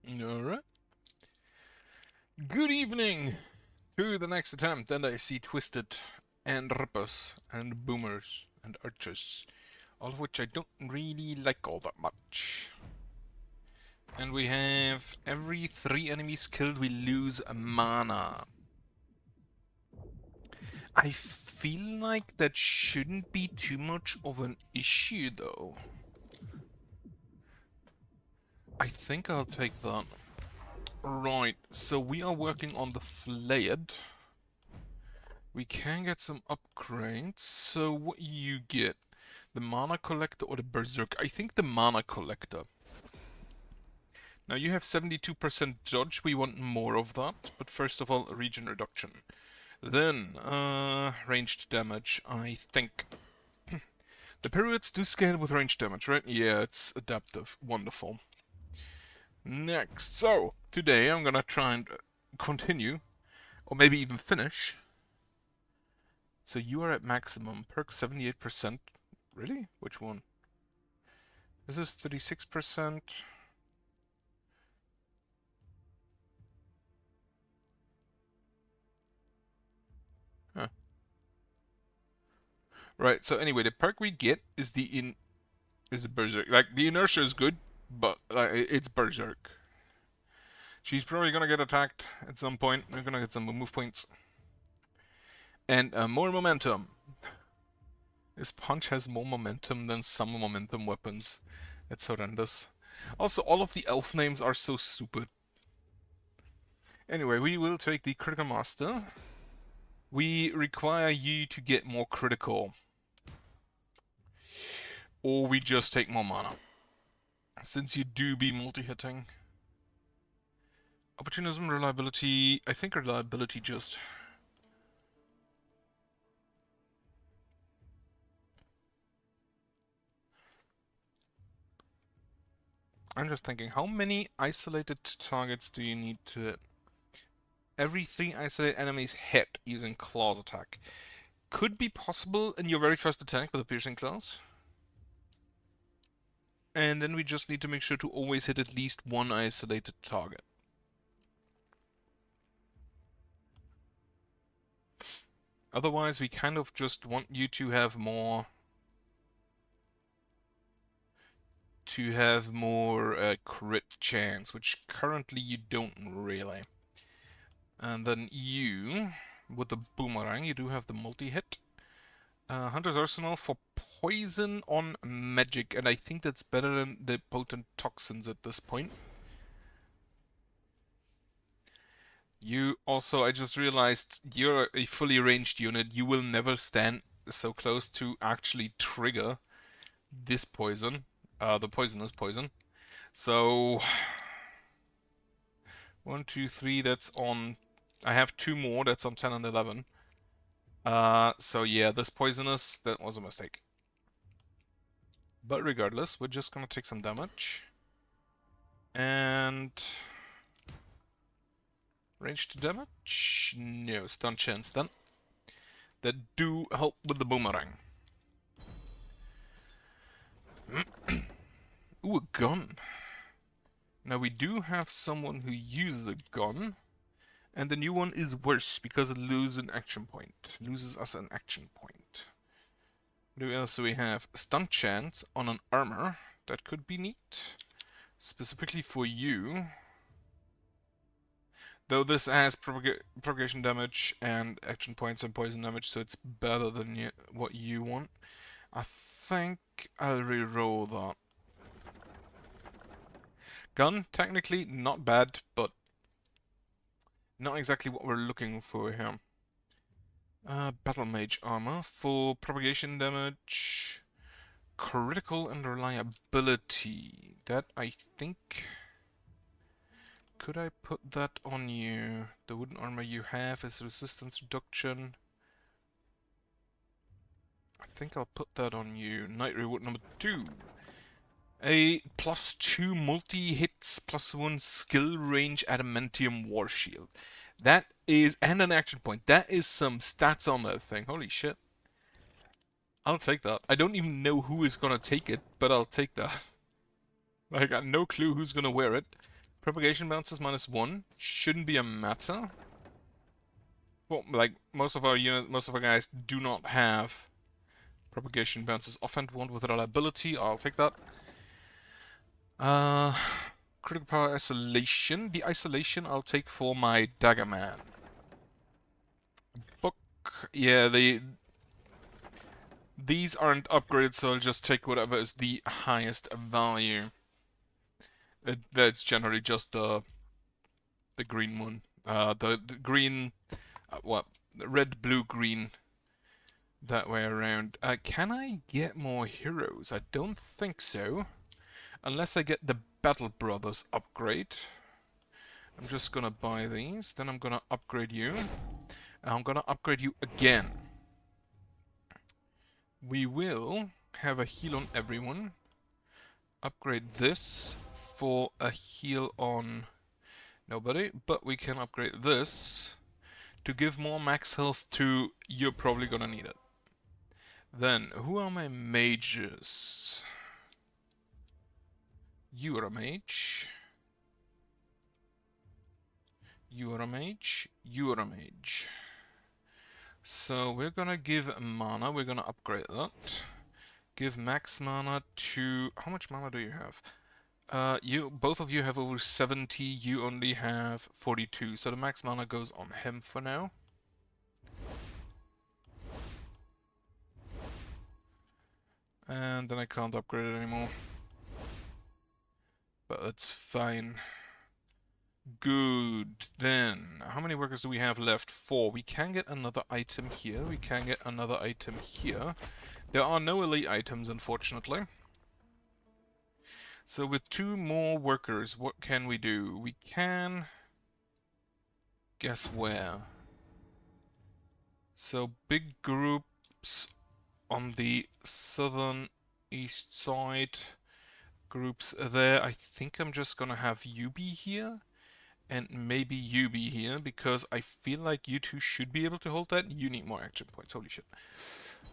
Alright. Good evening to the next attempt, and I see Twisted and Rippers and Boomers and Archers, all of which I don't really like all that much. And we have every 3 enemies killed we lose a mana. I feel like that shouldn't be too much of an issue though. I think I'll take that. Right, so we are working on the Flayed. We can get some upgrades. So what you get? The Mana Collector or the Berserk? I think the Mana Collector. Now you have 72% dodge, we want more of that. But first of all, region reduction. Then, ranged damage, I think. The periods do scale with ranged damage, right? Yeah, it's adaptive. Wonderful. Next, so, today I'm gonna try and continue, or maybe even finish. So you are at maximum. Perk 78%. Really? Which one? This is 36%. Huh. Right, so anyway, the perk we get is is a Berserk. Like, the inertia is good, but it's Berserk. She's probably gonna get attacked at some point. We're gonna get some move points. And more momentum. This punch has more momentum than some momentum weapons. It's horrendous. Also, all of the elf names are so stupid. Anyway, we will take the Critical Master. We require you to get more critical. Or we just take more mana. Since you do be multi-hitting. Opportunism, reliability... I think reliability just... I'm just thinking, how many isolated targets do you need to hit? Every 3 isolated enemies hit using claws attack. Could be possible in your very first attack with a piercing claws. And then we just need to make sure to always hit at least 1 isolated target. Otherwise, we kind of just want you to have more... crit chance, which currently you don't really. And then you, with the Boomerang, you do have the multi-hit. Hunter's Arsenal for poison on magic, and I think that's better than the potent toxins at this point. You also, I just realized, you're a fully ranged unit. You will never stand so close to actually trigger this poison, the poisonous poison. So, 1, 2, 3, that's on... I have 2 more, that's on 10 and 11. So yeah, this poisonous, that was a mistake. But regardless, we're just gonna take some damage. And... ranged damage? No, stun chance then. That do help with the Boomerang. Ooh, a gun. Now we do have someone who uses a gun. And the new one is worse because it loses an action point. Loses us an action point. What else do we have? Stun chance on an armor. That could be neat. Specifically for you. Though this has propagation damage and action points and poison damage, so it's better than what you want. I think I'll re-roll that. Gun, technically not bad, but not exactly what we're looking for here. Battle Mage armor for propagation damage, critical and reliability. That I think... Could I put that on you? The wooden armor you have is resistance reduction. I think I'll put that on you. Night Reward number 2. A +2 multi-hits +1 skill range adamantium war shield. That is, and an action point. That is some stats on that thing. Holy shit. I'll take that. I don't even know who is gonna take it, but I'll take that. I got no clue who's gonna wear it. Propagation bounces -1 shouldn't be a matter. Well, like most of our guys do not have propagation bounces. Offhand one with reliability, I'll take that. Uh, critical power isolation. The isolation I'll take for my dagger man. Book, yeah, these aren't upgraded, so I'll just take whatever is the highest value. That's generally just the green one. The green, what? Red, blue, green. That way around. Can I get more heroes? I don't think so. Unless I get the Battle Brothers upgrade. I'm just gonna buy these. Then I'm gonna upgrade you. And I'm gonna upgrade you again. We will have a heal on everyone. Upgrade this for a heal on nobody. But we can upgrade this to give more max health to... You're probably gonna need it. Then, who are my mages? You are a mage. You are a mage. You are a mage. So we're gonna give mana. We're gonna upgrade that. Give max mana to... How much mana do you have? Both of you have over 70. You only have 42. So the max mana goes on him for now. And then I can't upgrade it anymore. But that's fine. Good. Then, how many workers do we have left? 4. We can get another item here. We can get another item here. There are no elite items, unfortunately. So with 2 more workers, what can we do? We can... Guess where? So big groups on the southern east side. Groups there. I think I'm just gonna have you be here. And maybe you be here, because I feel like you two should be able to hold that. You need more action points. Holy shit.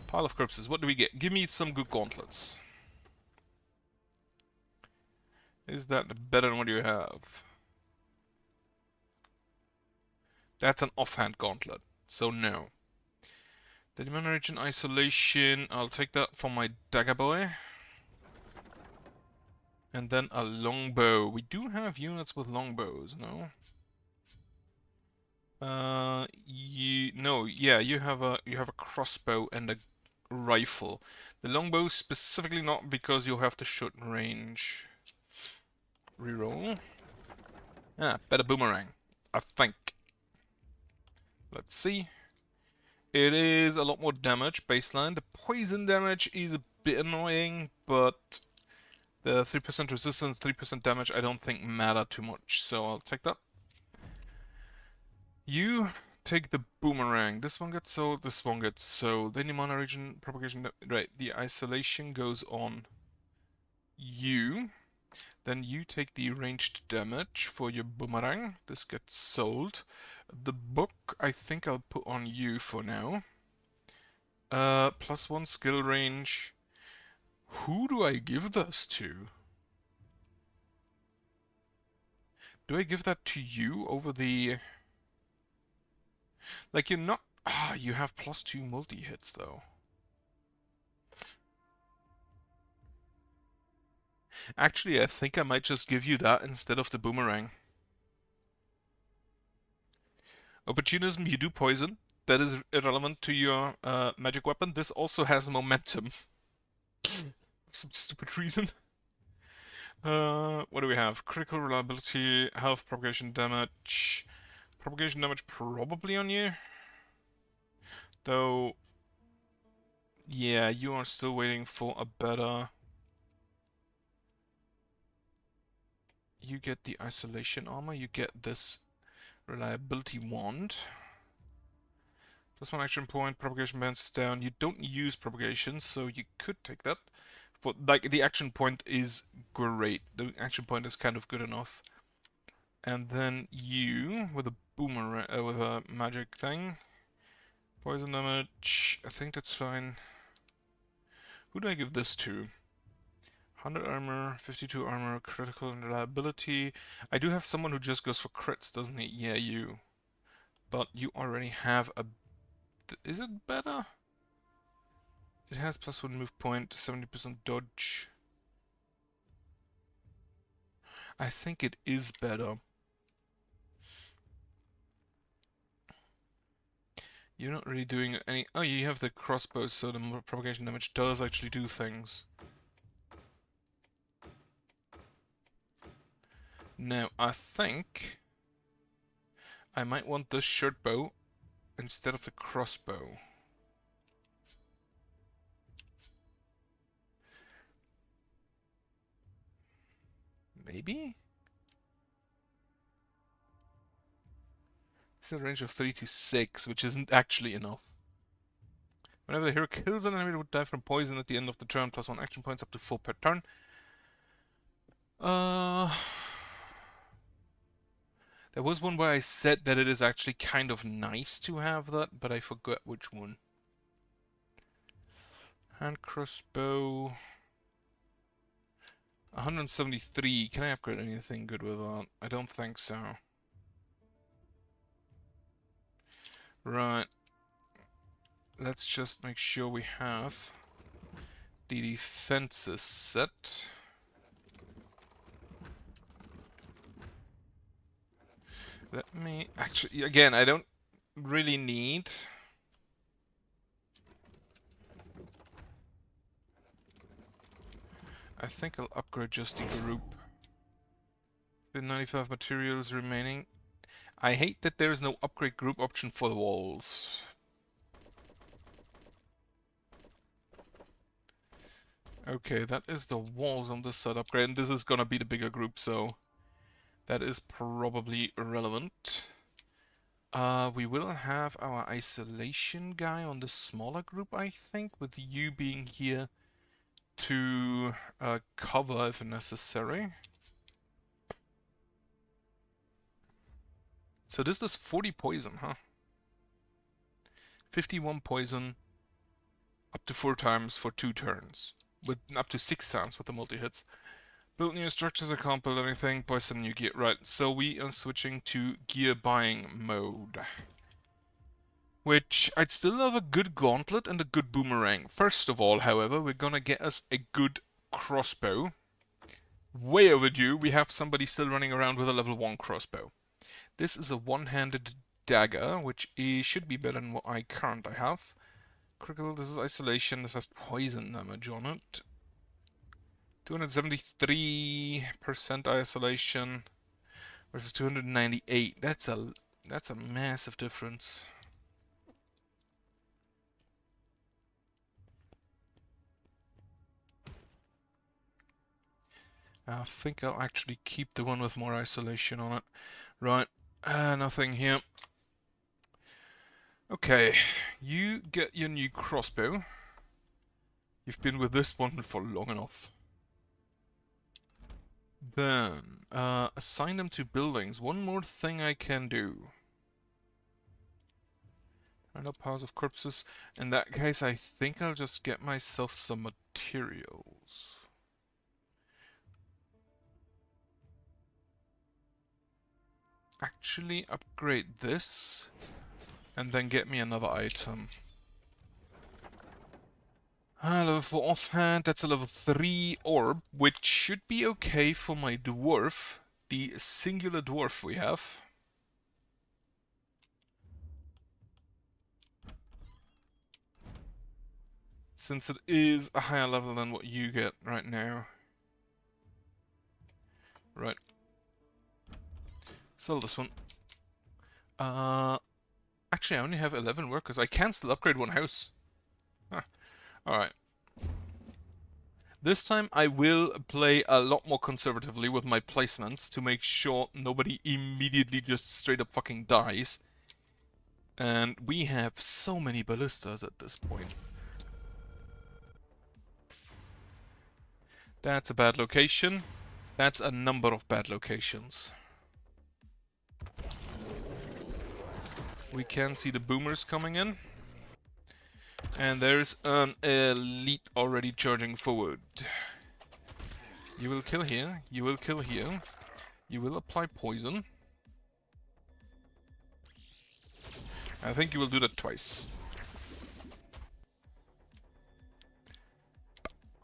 Pile of corpses. What do we get? Give me some good gauntlets. Is that better than what you have? That's an offhand gauntlet, so no. The Demon Region Isolation, I'll take that for my Dagger Boy. And then a longbow. We do have units with longbows, no? You have a crossbow and a rifle. The longbow specifically not, because you'll have to shoot in range. Reroll. Better boomerang, I think. Let's see. It is a lot more damage, baseline. The poison damage is a bit annoying, but the 3% resistance, 3% damage I don't think matter too much, so I'll take that. You take the boomerang. This one gets sold, this one gets sold. Any mana region propagation, right, the isolation goes on you. Then you take the ranged damage for your boomerang. This gets sold. The book, I think I'll put on you for now. +1 skill range. Who do I give this to? Do I give that to you over the... Like, you're not... you have +2 multi-hits, though. Actually, I think I might just give you that instead of the boomerang. Opportunism, you do poison. That is irrelevant to your magic weapon. This also has momentum. Some stupid reason. What do we have? Critical reliability, health, propagation damage. Propagation damage probably on you. Though, yeah, you are still waiting for a better... You get the isolation armor, you get this reliability wand. +1 action point, propagation bounces down. You don't use propagation, so you could take that. For like, the action point is great. The action point is kind of good enough. And then you with a boomerang, with a magic thing. Poison damage. I think that's fine. Who do I give this to? 100 armor, 52 armor, critical and reliability. I do have someone who just goes for crits, doesn't he? Yeah, you. But you already have a... Is it better? It has +1 move point, 70% dodge. I think it is better. You're not really doing any... Oh, you have the crossbows, so the propagation damage does actually do things. Now, I think I might want this short bow instead of the crossbow. Maybe? It's a range of 3 to 6, which isn't actually enough. Whenever the hero kills an enemy that would die from poison at the end of the turn, +1 action points up to 4 per turn. There was one where I said that it is actually kind of nice to have that, but I forgot which one. Hand crossbow. 173. Can I upgrade anything good with that? I don't think so. Right. Let's just make sure we have the defenses set. Let me... Actually, again, I don't really need... I think I'll upgrade just the group. The 95 materials remaining. I hate that there is no upgrade group option for the walls. Okay, that is the walls on this side upgrade, and this is gonna be the bigger group, so that is probably irrelevant. We will have our isolation guy on the smaller group, I think, with you being here to cover if necessary. So this does 40 poison, huh? 51 poison, up to 4 times for 2 turns. With up to 6 times with the multi-hits. Build new structures, I can't build anything, buy some new gear. Right, so we are switching to gear buying mode. Which, I'd still love a good gauntlet and a good boomerang. First of all, however, we're gonna get us a good crossbow. Way overdue, we have somebody still running around with a level 1 crossbow. This is a one-handed dagger, which should be better than what I currently have. Critical, this is isolation, this has poison damage on it. 273% isolation versus 298. That's a massive difference. I think I'll actually keep the one with more isolation on it. Right, nothing here. Okay, you get your new crossbow. You've been with this one for long enough. Then, assign them to buildings. One more thing I can do. Find out piles of corpses. In that case, I think I'll just get myself some materials. Actually, upgrade this, and then get me another item. Level 4 offhand, that's a level 3 orb, which should be okay for my dwarf, the singular dwarf we have. Since it is a higher level than what you get right now. Right. Sell this one. Actually, I only have 11 workers. I can still upgrade one house. Huh. Alright. This time I will play a lot more conservatively with my placements to make sure nobody immediately just straight up fucking dies. And we have so many ballistas at this point. That's a bad location. That's a number of bad locations. We can see the boomers coming in. And there's an elite already charging forward. You will kill here. You will kill here. You will apply poison. I think you will do that twice.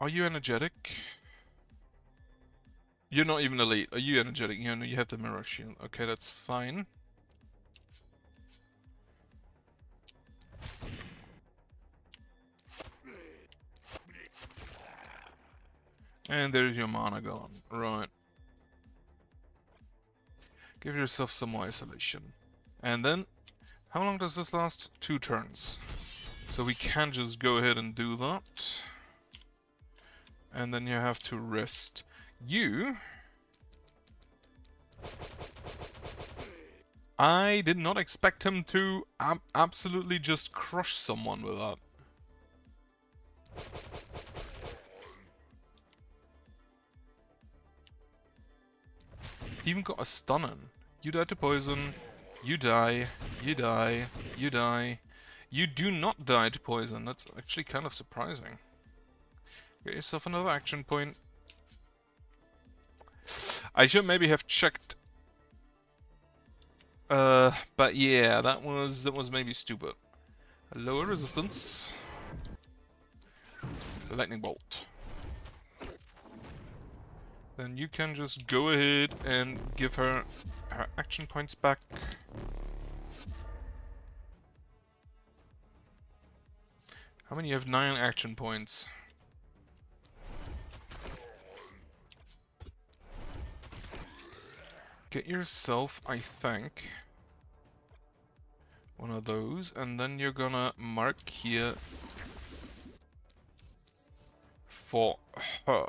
Are you energetic? You're not even elite. Are you energetic? You know, you have the mirror shield. Okay, that's fine. And there's your mana gone. Right. Give yourself some more isolation. And then, how long does this last? 2 turns. So we can just go ahead and do that. And then you have to rest. You... I did not expect him to absolutely just crush someone with that. Even got a stun in. You die to poison. You die. You die. You die. You do not die to poison. That's actually kind of surprising. Get yourself another action point. I should maybe have checked. But yeah, that was maybe stupid. Lower resistance. Lightning bolt. Then you can just go ahead and give her action points back. How many? You have 9 action points. Get yourself, I think, one of those, and then you're gonna mark here for her.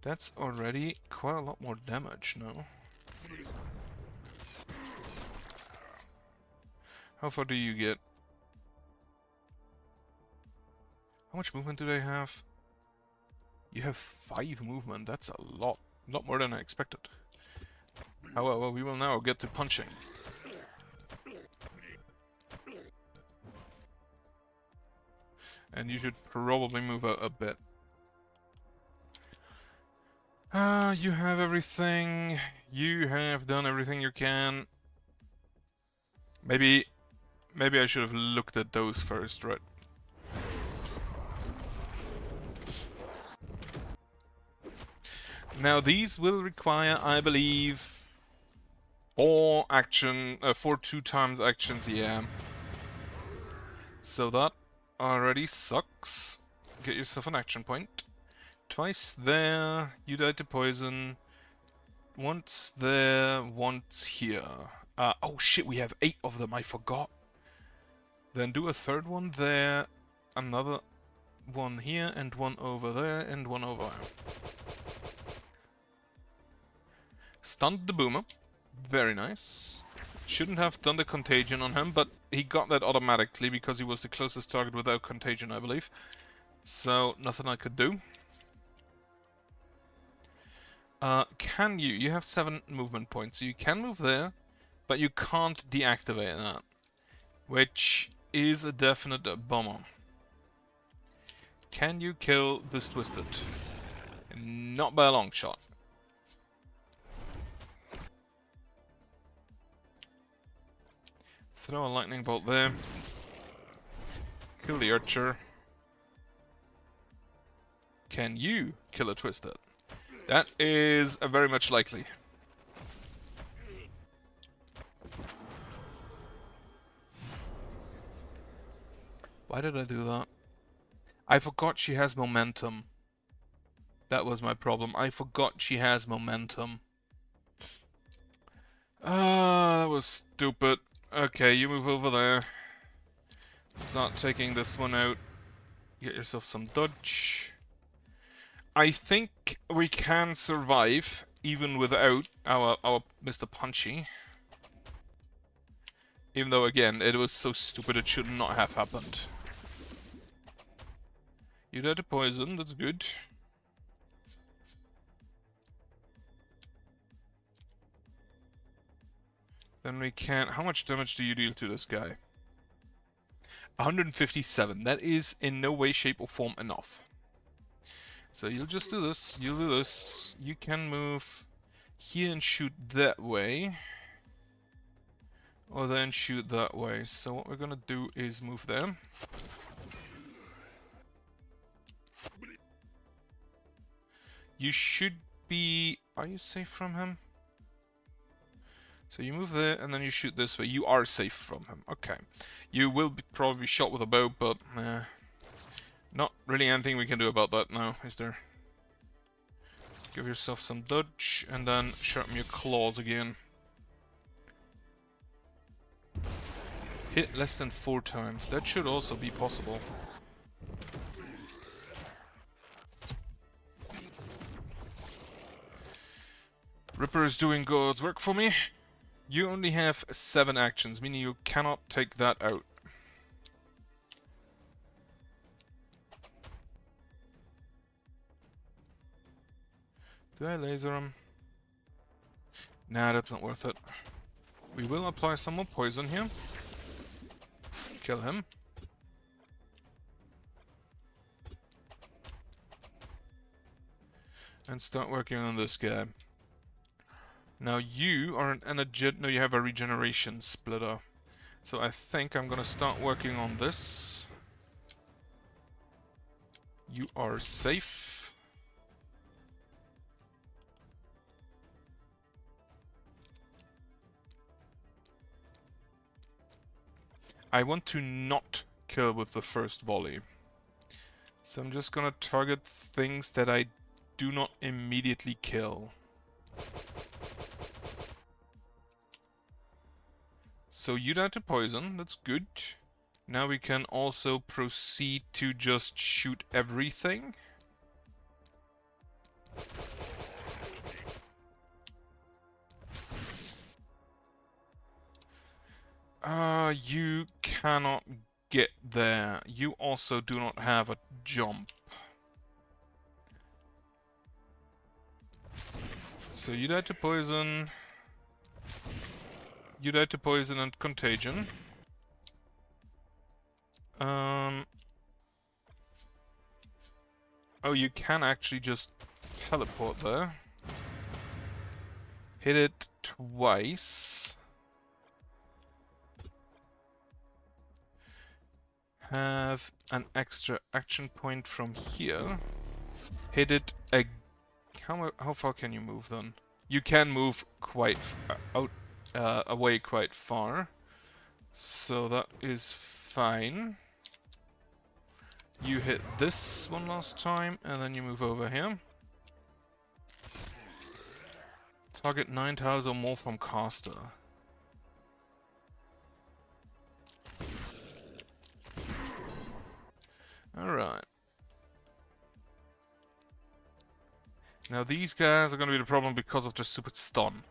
That's already quite a lot more damage now. How far do you get? How much movement do they have? You have 5 movement. That's a lot more than I expected. However, we will now get to punching. And you should probably move out a bit. You have everything. You have done everything you can. Maybe I should have looked at those first, right? Now these will require, I believe, 4 2 times actions, yeah. So that already sucks. Get yourself an action point. Twice there, you died to poison. Once there, once here. Oh shit, we have 8 of them, I forgot. Then do a third one there, another one here, and one over there, and one over there. Stunned the boomer. Very nice. Shouldn't have done the contagion on him, but he got that automatically because he was the closest target without contagion, I believe. So, nothing I could do. Can you? You have 7 movement points, so you can move there, but you can't deactivate that. Which is a definite bummer. Can you kill this Twisted? Not by a long shot. Throw a lightning bolt there. Kill the archer. Can you kill a Twisted? That is very much likely. Why did I do that? I forgot she has momentum. That was my problem. I forgot she has momentum. That was stupid. Okay, you move over there. Start taking this one out. Get yourself some dodge. I think we can survive even without our Mr. Punchy. Even though, again, it was so stupid it should not have happened. You died to poison, that's good. Then we can... How much damage do you deal to this guy? 157. That is in no way, shape, or form enough. So you'll just do this, you'll do this. You can move here and shoot that way. Or then shoot that way. So what we're gonna do is move there. You should be... Are you safe from him? So you move there, and then you shoot this way. You are safe from him. Okay. You will be probably shot with a bow, but... not really anything we can do about that now, is there? Give yourself some dodge, and then sharpen your claws again. Hit less than 4 times. That should also be possible. Ripper is doing God's work for me. You only have 7 actions, meaning you cannot take that out. Do I laser him? Nah, that's not worth it. We will apply some more poison here. Kill him. And start working on this guy. Now you are an energy... No, you have a regeneration splitter. So I think I'm gonna start working on this. You are safe. I want to not kill with the first volley. So I'm just gonna target things that I do not immediately kill. So you died to poison, that's good. Now we can also proceed to just shoot everything. You cannot get there. You also do not have a jump. So you died to poison. You died to poison and contagion. Oh, you can actually just teleport there. Hit it twice. Have an extra action point from here. Hit it again. How far can you move then? You can move quite away quite far. So that is fine. You hit this one last time, and then you move over here. Target 9 tiles or more from caster. Alright. Now these guys are going to be the problem because of the stupid stun.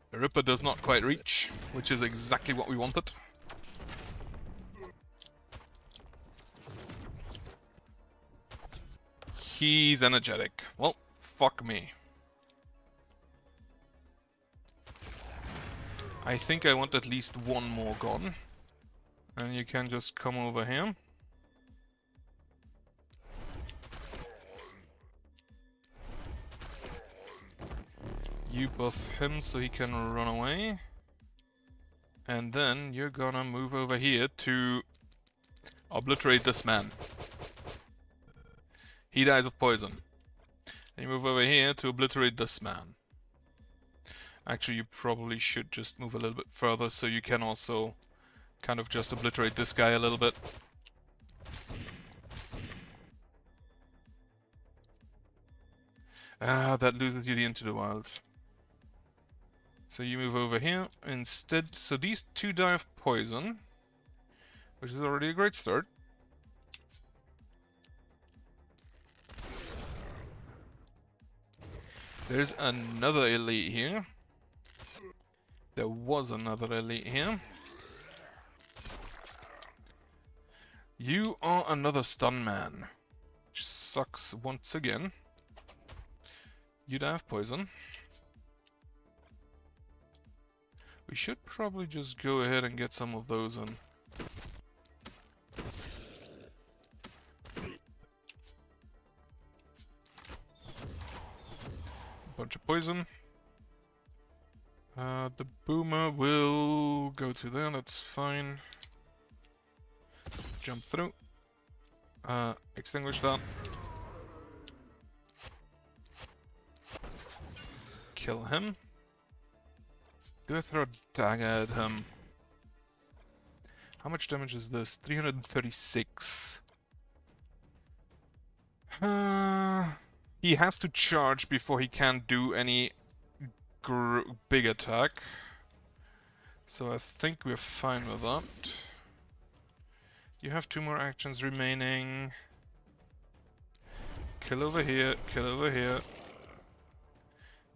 The Ripper does not quite reach, which is exactly what we wanted. He's energetic. Well, fuck me. I think I want at least one more gun. And you can just come over here. You buff him so he can run away. And then you're gonna move over here to obliterate this man. He dies of poison. And you move over here to obliterate this man. Actually, you probably should just move a little bit further so you can also kind of just obliterate this guy a little bit. That loses you the Into the Wild. So you move over here instead. So these 2 die of poison, which is already a great start. There's another elite here. There was another elite here. You are another stun man, which sucks once again. You die of poison. We should probably just go ahead and get some of those in. Bunch of poison. The boomer will go to there, that's fine. Jump through. Extinguish that. Kill him. Do I throw a dagger at him? How much damage is this? 336. He has to charge before he can do any big attack. So I think we're fine with that. You have 2 more actions remaining. Kill over here, kill over here.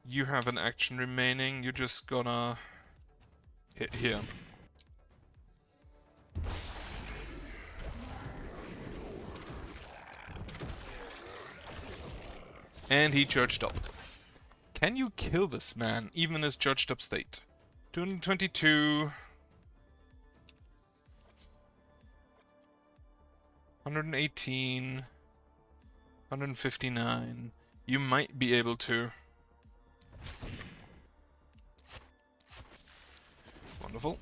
You have an action remaining, you're just gonna hit here. And he charged up. Can you kill this man, even in his charged up state? 222. 118. 159. You might be able to. Wonderful.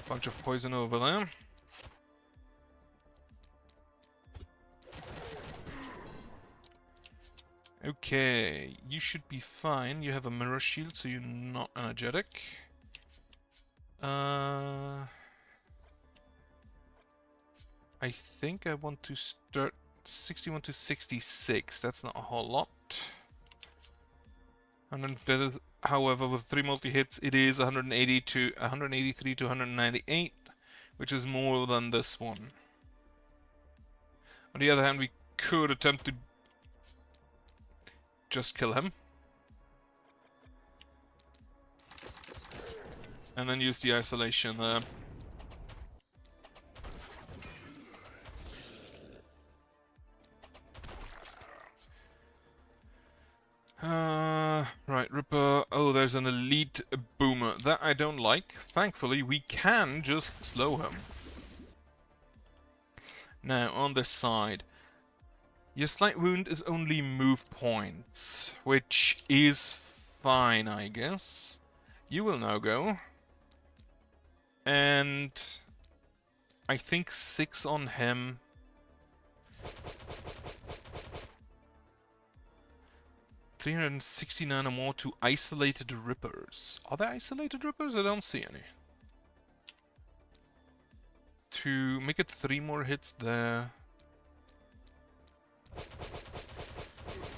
Bunch of poison over there. Okay, you should be fine. You have a mirror shield, so you're not energetic. I think I want to start 61 to 66. That's not a whole lot. And then that is, however, with 3 multi-hits, it is 180 to 183 to 198, which is more than this one. On the other hand, we could attempt to just kill him. And then use the isolation there. Right, Ripper. Oh, there's an elite boomer. That I don't like. Thankfully, we can just slow him. Now, on this side. Your slight wound is only move points, which is fine, I guess. You will now go. And I think 6 on him. $369 or more to isolated rippers. Are there isolated rippers? I don't see any. To make it 3 more hits there.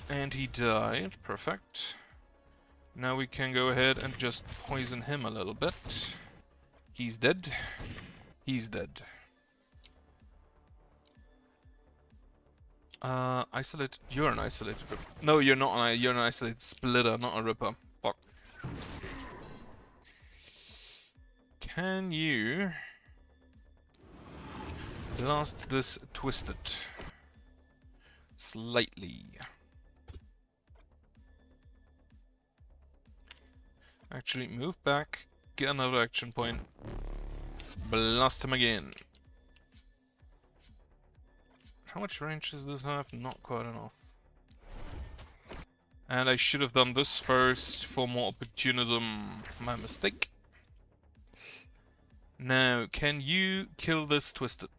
And he died. Perfect. Now we can go ahead and just poison him a little bit. He's dead. He's dead. Isolated. You're an isolated ripper. No, you're not. You're an isolated splitter, not a ripper. Fuck. Can you blast this twisted? Slightly. Actually, move back, get another action point, blast him again. How much range does this have? Not quite enough. And I should have done this first for more opportunism. My mistake. Now, can you kill this twisted?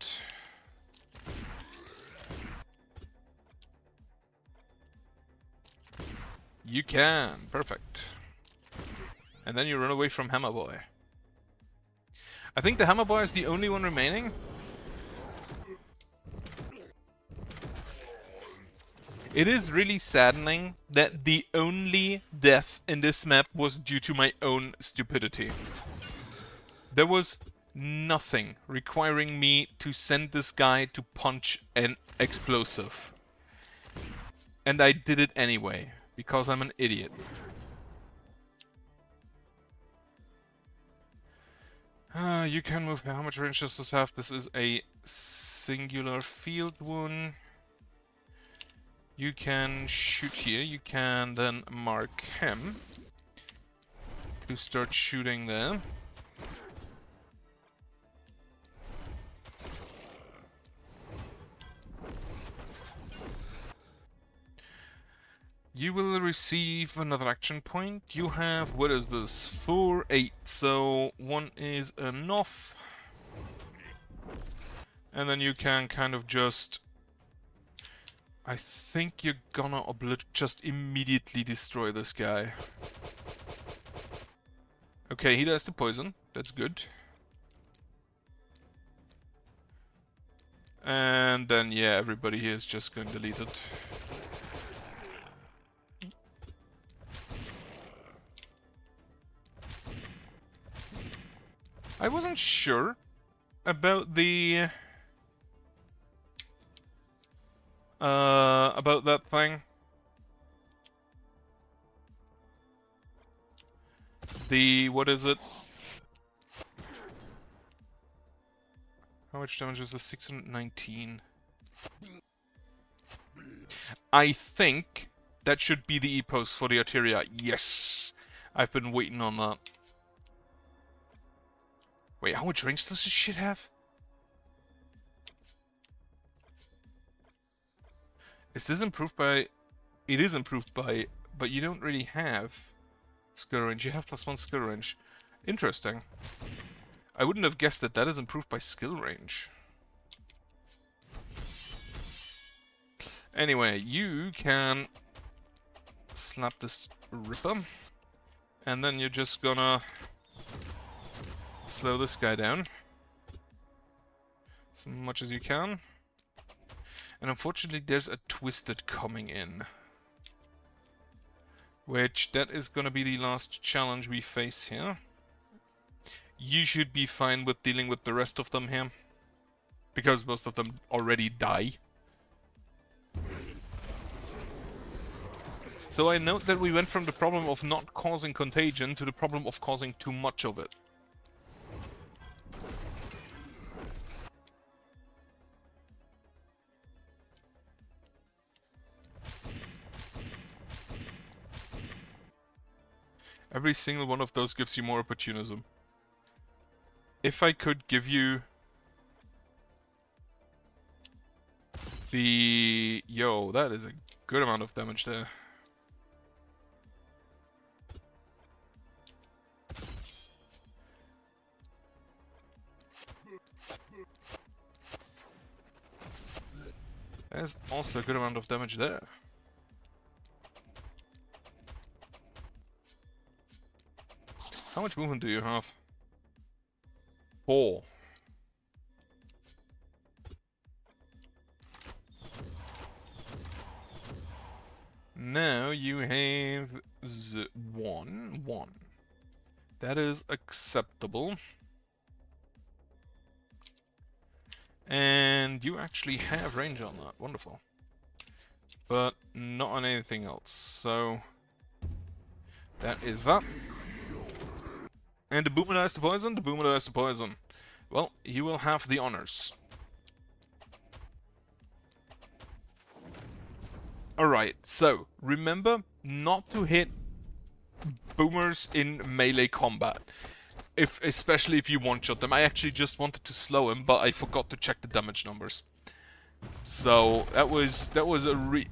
You can. Perfect. And then you run away from Hammer Boy. I think the Hammer Boy is the only one remaining. It is really saddening that the only death in this map was due to my own stupidity. There was nothing requiring me to send this guy to punch an explosive. And I did it anyway, because I'm an idiot. You can move. How much range does this have? This is a singular field wound. You can shoot here. You can then mark him. to start shooting them. You will receive another action point. You have, what is this? 4, 8, so 1 is enough. And then you can kind of just... I think you're gonna just immediately destroy this guy. Okay, he does the poison. That's good. And then, yeah, everybody here is just going to delete it. I wasn't sure about the... about that thing. The... what is it? How much damage is this? 619. I think that should be the E-post for the Arteria. Yes! I've been waiting on that. Wait, how much range does this shit have? Is this improved by... It is improved by... But you don't really have skill range. You have +1 skill range. Interesting. I wouldn't have guessed that that is improved by skill range. Anyway, you can slap this Ripper. And then you're just gonna slow this guy down as much as you can. And unfortunately there's a Twisted coming in. Which, that is gonna be the last challenge we face here. You should be fine with dealing with the rest of them here. Because most of them already die. So I note that we went from the problem of not causing contagion to the problem of causing too much of it. Every single one of those gives you more opportunism. If I could give you the... Yo, that is a good amount of damage there. There's also a good amount of damage there. How much movement do you have? 4. Now you have 1. That is acceptable. And you actually have range on that. Wonderful. But not on anything else. So that is that. And the Boomer dies to poison, the Boomer dies to poison. Well, you will have the honors. Alright, so remember not to hit Boomers in melee combat. Especially if you one-shot them. I actually just wanted to slow him, but I forgot to check the damage numbers. So that was a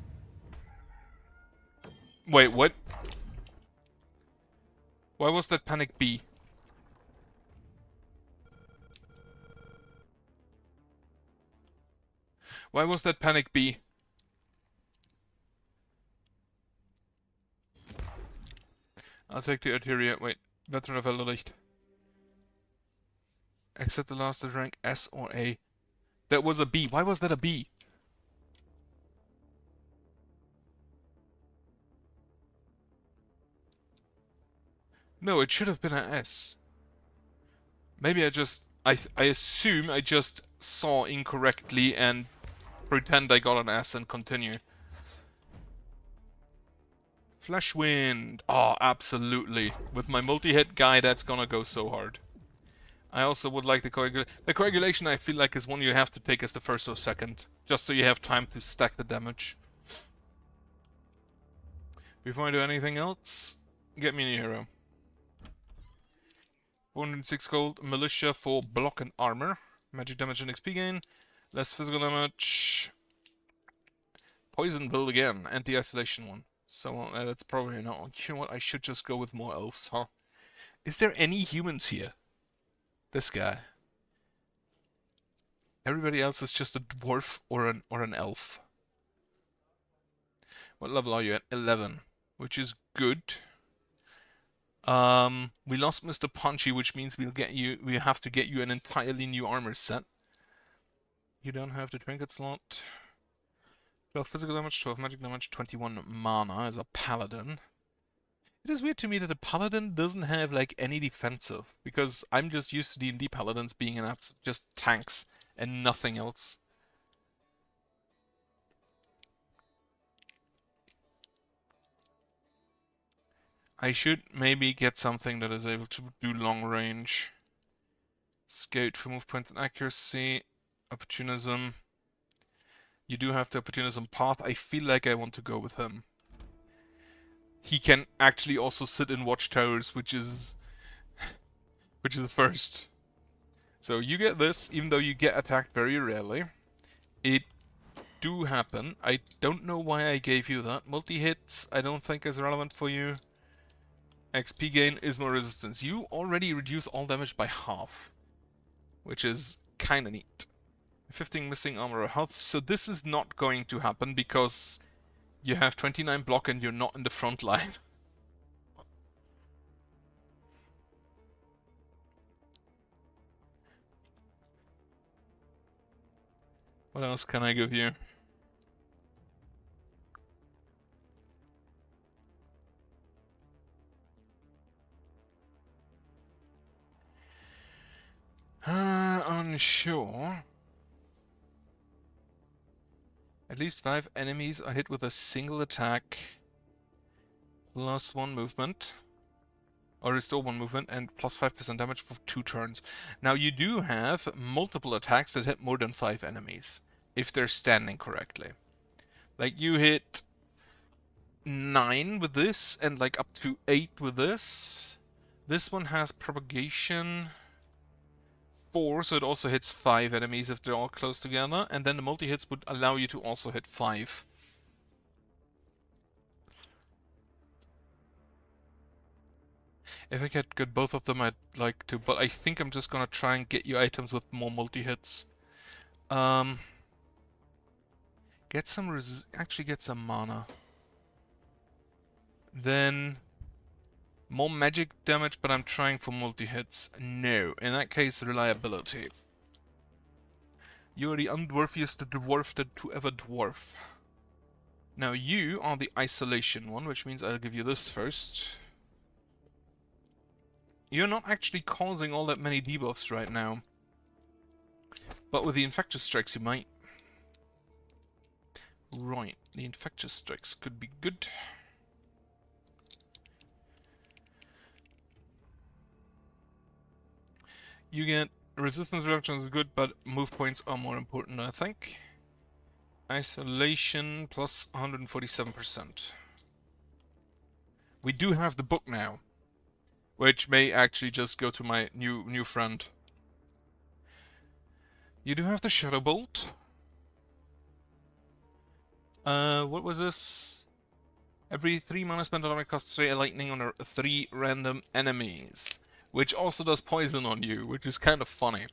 Wait, what? Why was that panic B? Why was that panic B? I'll take the Arteria. Wait, Veteran of Elderlicht. Except the last rank S or A. That was a B. Why was that a B? No, it should have been an S. Maybe I assume I just saw incorrectly and pretend I got an S and continue. Flash Wind. Oh, absolutely. With my multi-hit guy, that's gonna go so hard. I also would like the coagulation. The coagulation I feel like is one you have to take as the first or second. Just so you have time to stack the damage. Before I do anything else, get me a new hero. 406 gold. Militia for block and armor. Magic damage and XP gain. Less physical damage. Poison build again. And the isolation one. So that's probably not. You know what? I should just go with more elves, huh? Is there any humans here? This guy. Everybody else is just a dwarf or an elf. What level are you at? 11, which is good. We lost Mr. Punchy, which means we have to get you an entirely new armor set. You don't have the trinket slot. 12 physical damage, 12 magic damage, 21 mana as a paladin. It is weird to me that a paladin doesn't have like any defensive, because I'm just used to D&D paladins being just tanks and nothing else. I should maybe get something that is able to do long range. Scout for move point and accuracy. Opportunism. You do have the opportunism path. I feel like I want to go with him. He can actually also sit in watchtowers, which is the first. So you get this, even though you get attacked very rarely. It do happen. I don't know why I gave you that. Multi-hits I don't think is relevant for you. XP gain is more resistance. You already reduce all damage by half, which is kinda neat. 15 missing armor or health. So this is not going to happen because you have 29 block and you're not in the front line. What else can I give you? Unsure. At least 5 enemies are hit with a single attack. Plus 1 movement. Or restore 1 movement and plus 5% damage for 2 turns. Now you do have multiple attacks that hit more than 5 enemies. If they're standing correctly. Like you hit 9 with this and like up to 8 with this. This one has propagation 4, so it also hits 5 enemies if they're all close together. And then the multi-hits would allow you to also hit 5. If I could get both of them, I'd like to, but I think I'm just gonna try and get you items with more multi-hits. Get some actually get some mana. Then more magic damage, but I'm trying for multi-hits. No, in that case, reliability. You are the undwarfiest dwarf to ever dwarf. Now you are the isolation one, which means I'll give you this first. You're not actually causing all that many debuffs right now. But with the infectious strikes you might. Right, the infectious strikes could be good. You get resistance reduction is good, but move points are more important, I think. Isolation plus 147%. We do have the book now, which may actually just go to my new friend. You do have the Shadow Bolt. What was this? Every 3 mana spent on costs 3 lightning on 3 random enemies, which also does poison on you, which is kind of funny.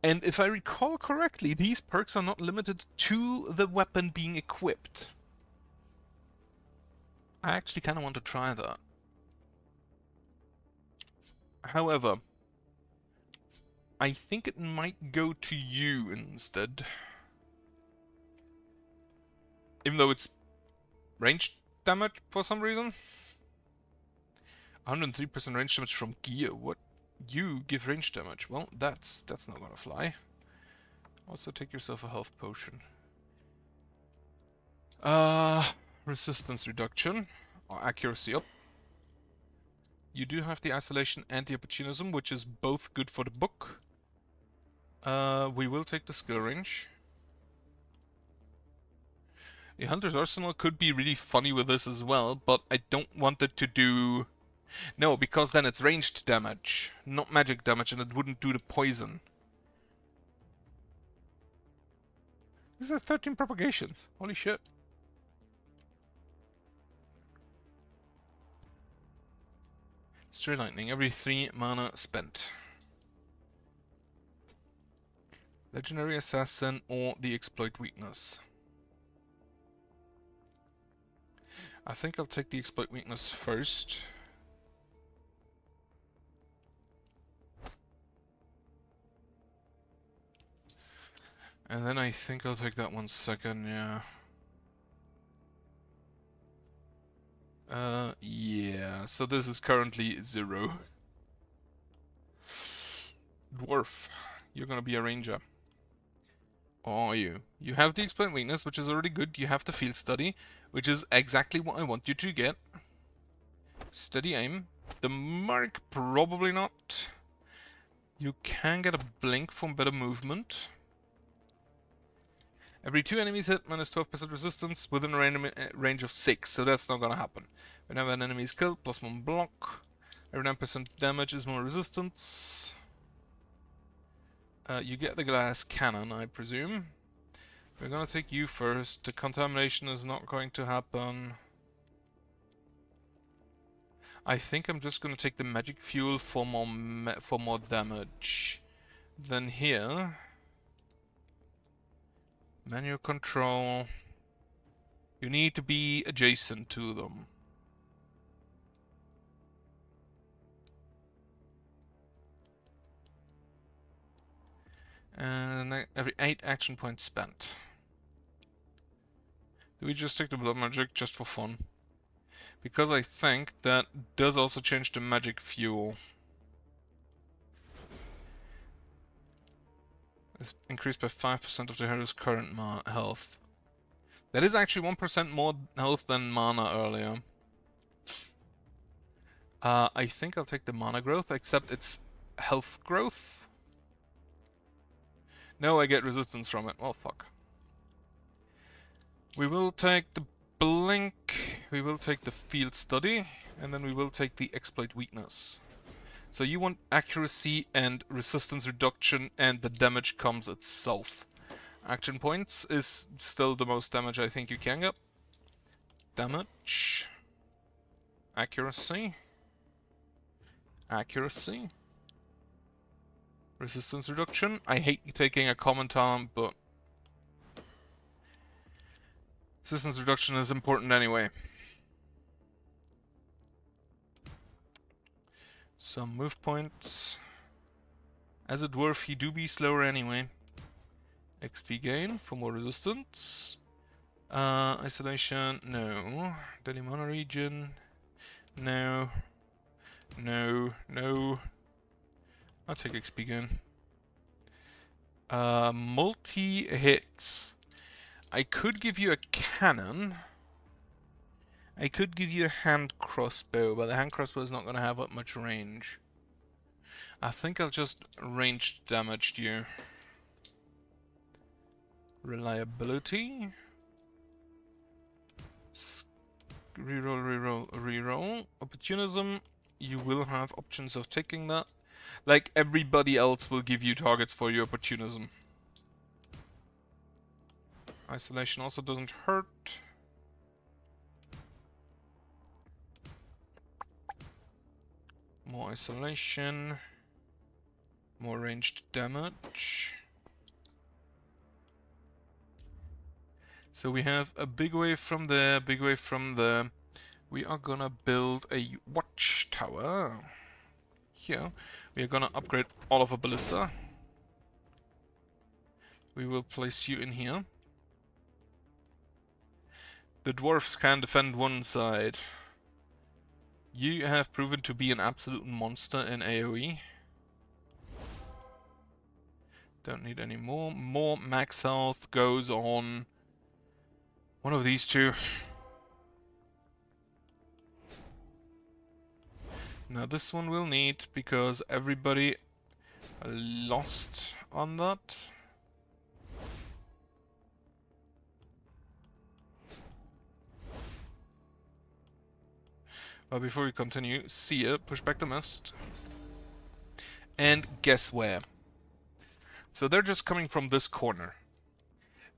And if I recall correctly, these perks are not limited to the weapon being equipped. I actually kind of want to try that. However, I think it might go to you instead. Even though it's ranged damage for some reason. 103% range damage from gear. What? You give range damage. Well, that's not gonna fly. Also take yourself a health potion. Resistance reduction. Or accuracy up. You do have the isolation and the opportunism, which is both good for the book. We will take the skill range. The Hunter's Arsenal could be really funny with this as well, but I don't want it to do No, because then it's ranged damage, not magic damage, and it wouldn't do the poison. This is 13 propagations. Holy shit. Stray Lightning, every 3 mana spent. Legendary Assassin or the Exploit Weakness. I think I'll take the Exploit Weakness first. And then I think I'll take that one second, yeah. Yeah, so this is currently 0. Dwarf, you're gonna be a ranger. Or are you? You have the Exploit Weakness, which is already good. You have the Field Study, which is exactly what I want you to get. Steady aim. The Mark, probably not. You can get a blink from better movement. Every 2 enemies hit, minus 12% resistance within a range of 6, so that's not gonna happen. Whenever an enemy is killed, plus 1 block. Every 9% damage is more resistance. You get the glass cannon, I presume. We're gonna take you first. The contamination is not going to happen. I think I'm just gonna take the magic fuel for more damage. Then here, manual control. You need to be adjacent to them. And every 8 action points spent. Do we just take the blood magic just for fun? Because I think that does also change the magic fuel. It's increased by 5% of the hero's current health. That is actually 1% more health than mana earlier. I think I'll take the mana growth, except it's health growth. No, I get resistance from it. Well, fuck. We will take the blink, we will take the field study, and then we will take the exploit weakness. So you want accuracy and resistance reduction, and the damage comes itself. Action points is still the most damage I think you can get. Damage. Accuracy. Accuracy. Resistance reduction. I hate taking a common talent, but resistance reduction is important anyway. Some move points. As a dwarf, you do be slower anyway. XP gain for more resistance. Isolation, no. Daily mana region, no. No, no. I'll take XP gain. Multi-hits. I could give you a cannon. I could give you a hand crossbow, but the hand crossbow is not going to have that much range. I think I'll just ranged damage you. Reliability. Reroll, reroll, reroll. Opportunism. You will have options of taking that. Like everybody else will give you targets for your opportunism. Isolation also doesn't hurt. More isolation. More ranged damage. So we have a big wave from there, big wave from there. We are gonna build a watchtower. Here. We are gonna upgrade all of our ballista. We will place you in here. The dwarfs can defend one side. You have proven to be an absolute monster in AoE. Don't need any more. More max health goes on one of these two. Now this one we'll need because everybody lost on that. But before we continue, see ya, push back the mist. And guess where? So they're just coming from this corner.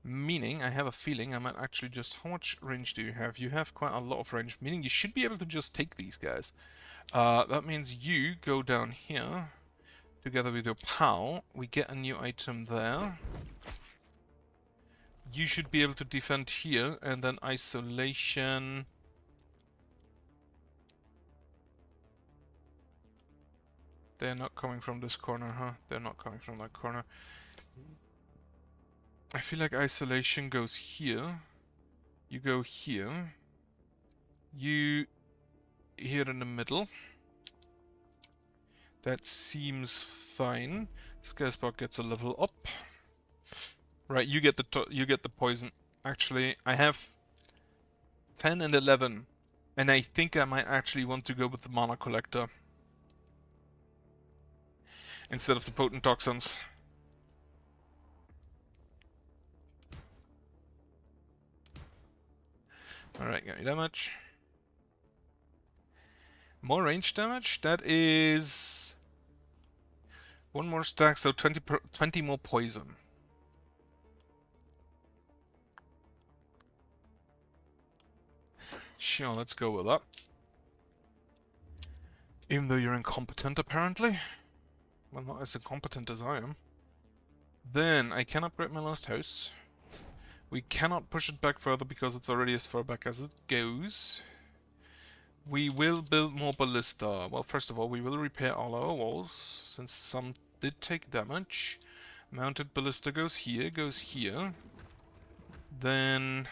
Meaning, I have a feeling I might actually just... How much range do you have? You have quite a lot of range, meaning you should be able to just take these guys. That means you go down here, together with your pal. We get a new item there. You should be able to defend here, and then isolation... They're not coming from this corner, huh? They're not coming from that corner. I feel like isolation goes here. You go here. You here in the middle. That seems fine. Scarespark gets a level up. Right, you get the poison. Actually, I have 10 and 11, and I think I might actually want to go with the mana collector instead of the potent toxins. Alright, got your damage. More range damage? That is... one more stack, so 20 more poison. Sure, let's go with that. Even though you're incompetent, apparently. Well, not as incompetent as I am. Then, I can upgrade my last house. We cannot push it back further because it's already as far back as it goes. We will build more ballista. Well, first of all, we will repair all our walls, since some did take damage. Mounted ballista goes here, goes here. Then...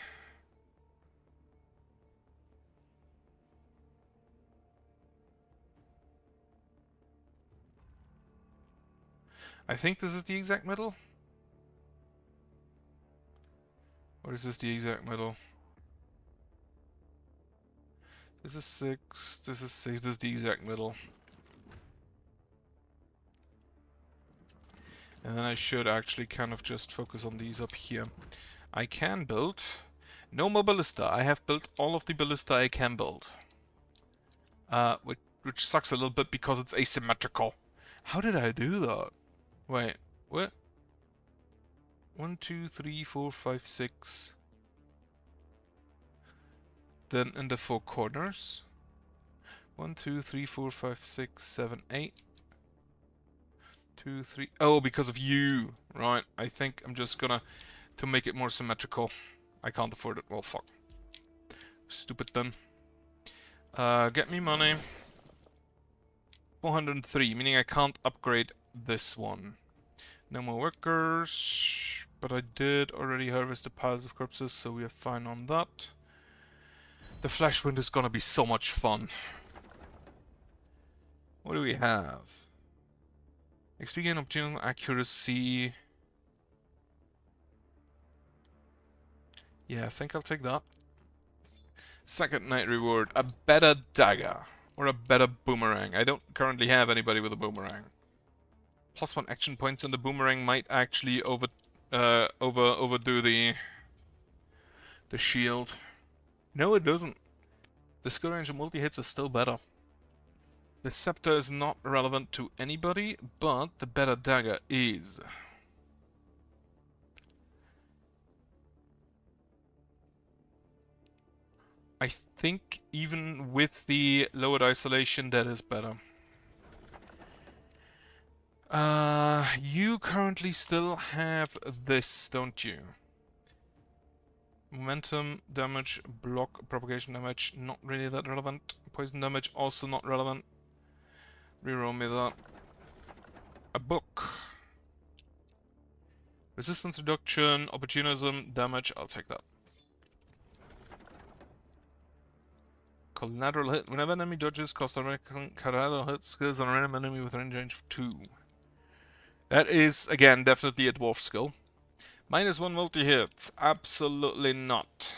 I think this is the exact middle? Or is this the exact middle? This is 6, this is 6, this is the exact middle. And then I should actually kind of just focus on these up here. I can build... No more ballista. I have built all of the ballista I can build. Which sucks a little bit because it's asymmetrical. How did I do that? Wait, what? 1, 2, 3, 4, 5, 6. Then in the 4 corners. 1, 2, 3, 4, 5, 6, 7, 8. 2, 3. Oh, because of you. Right. I think I'm just gonna... to make it more symmetrical. I can't afford it. Well, fuck. Stupid then. Get me money. 403, meaning I can't upgrade this one. No more workers. But I did already harvest the piles of corpses, so we are fine on that. The flash wind is gonna be so much fun. What do we have? XP gain, opportunity, accuracy. Yeah, I think I'll take that. Second night reward, a better dagger. Or a better boomerang. I don't currently have anybody with a boomerang. +1 action points and the boomerang might actually overdo the shield. No, it doesn't. The skill range of multi-hits is still better. The scepter is not relevant to anybody, but the better dagger is. I think even with the lowered isolation, that is better. You currently still have this, don't you? Momentum damage, block, propagation damage, not really that relevant. Poison damage, also not relevant. Reroll me that. A book. Resistance reduction, opportunism, damage, I'll take that. Collateral hit. Whenever an enemy dodges, cost collateral hit skills on a random enemy with range of 2. That is, again, definitely a dwarf skill. -1 multi-hits. Absolutely not.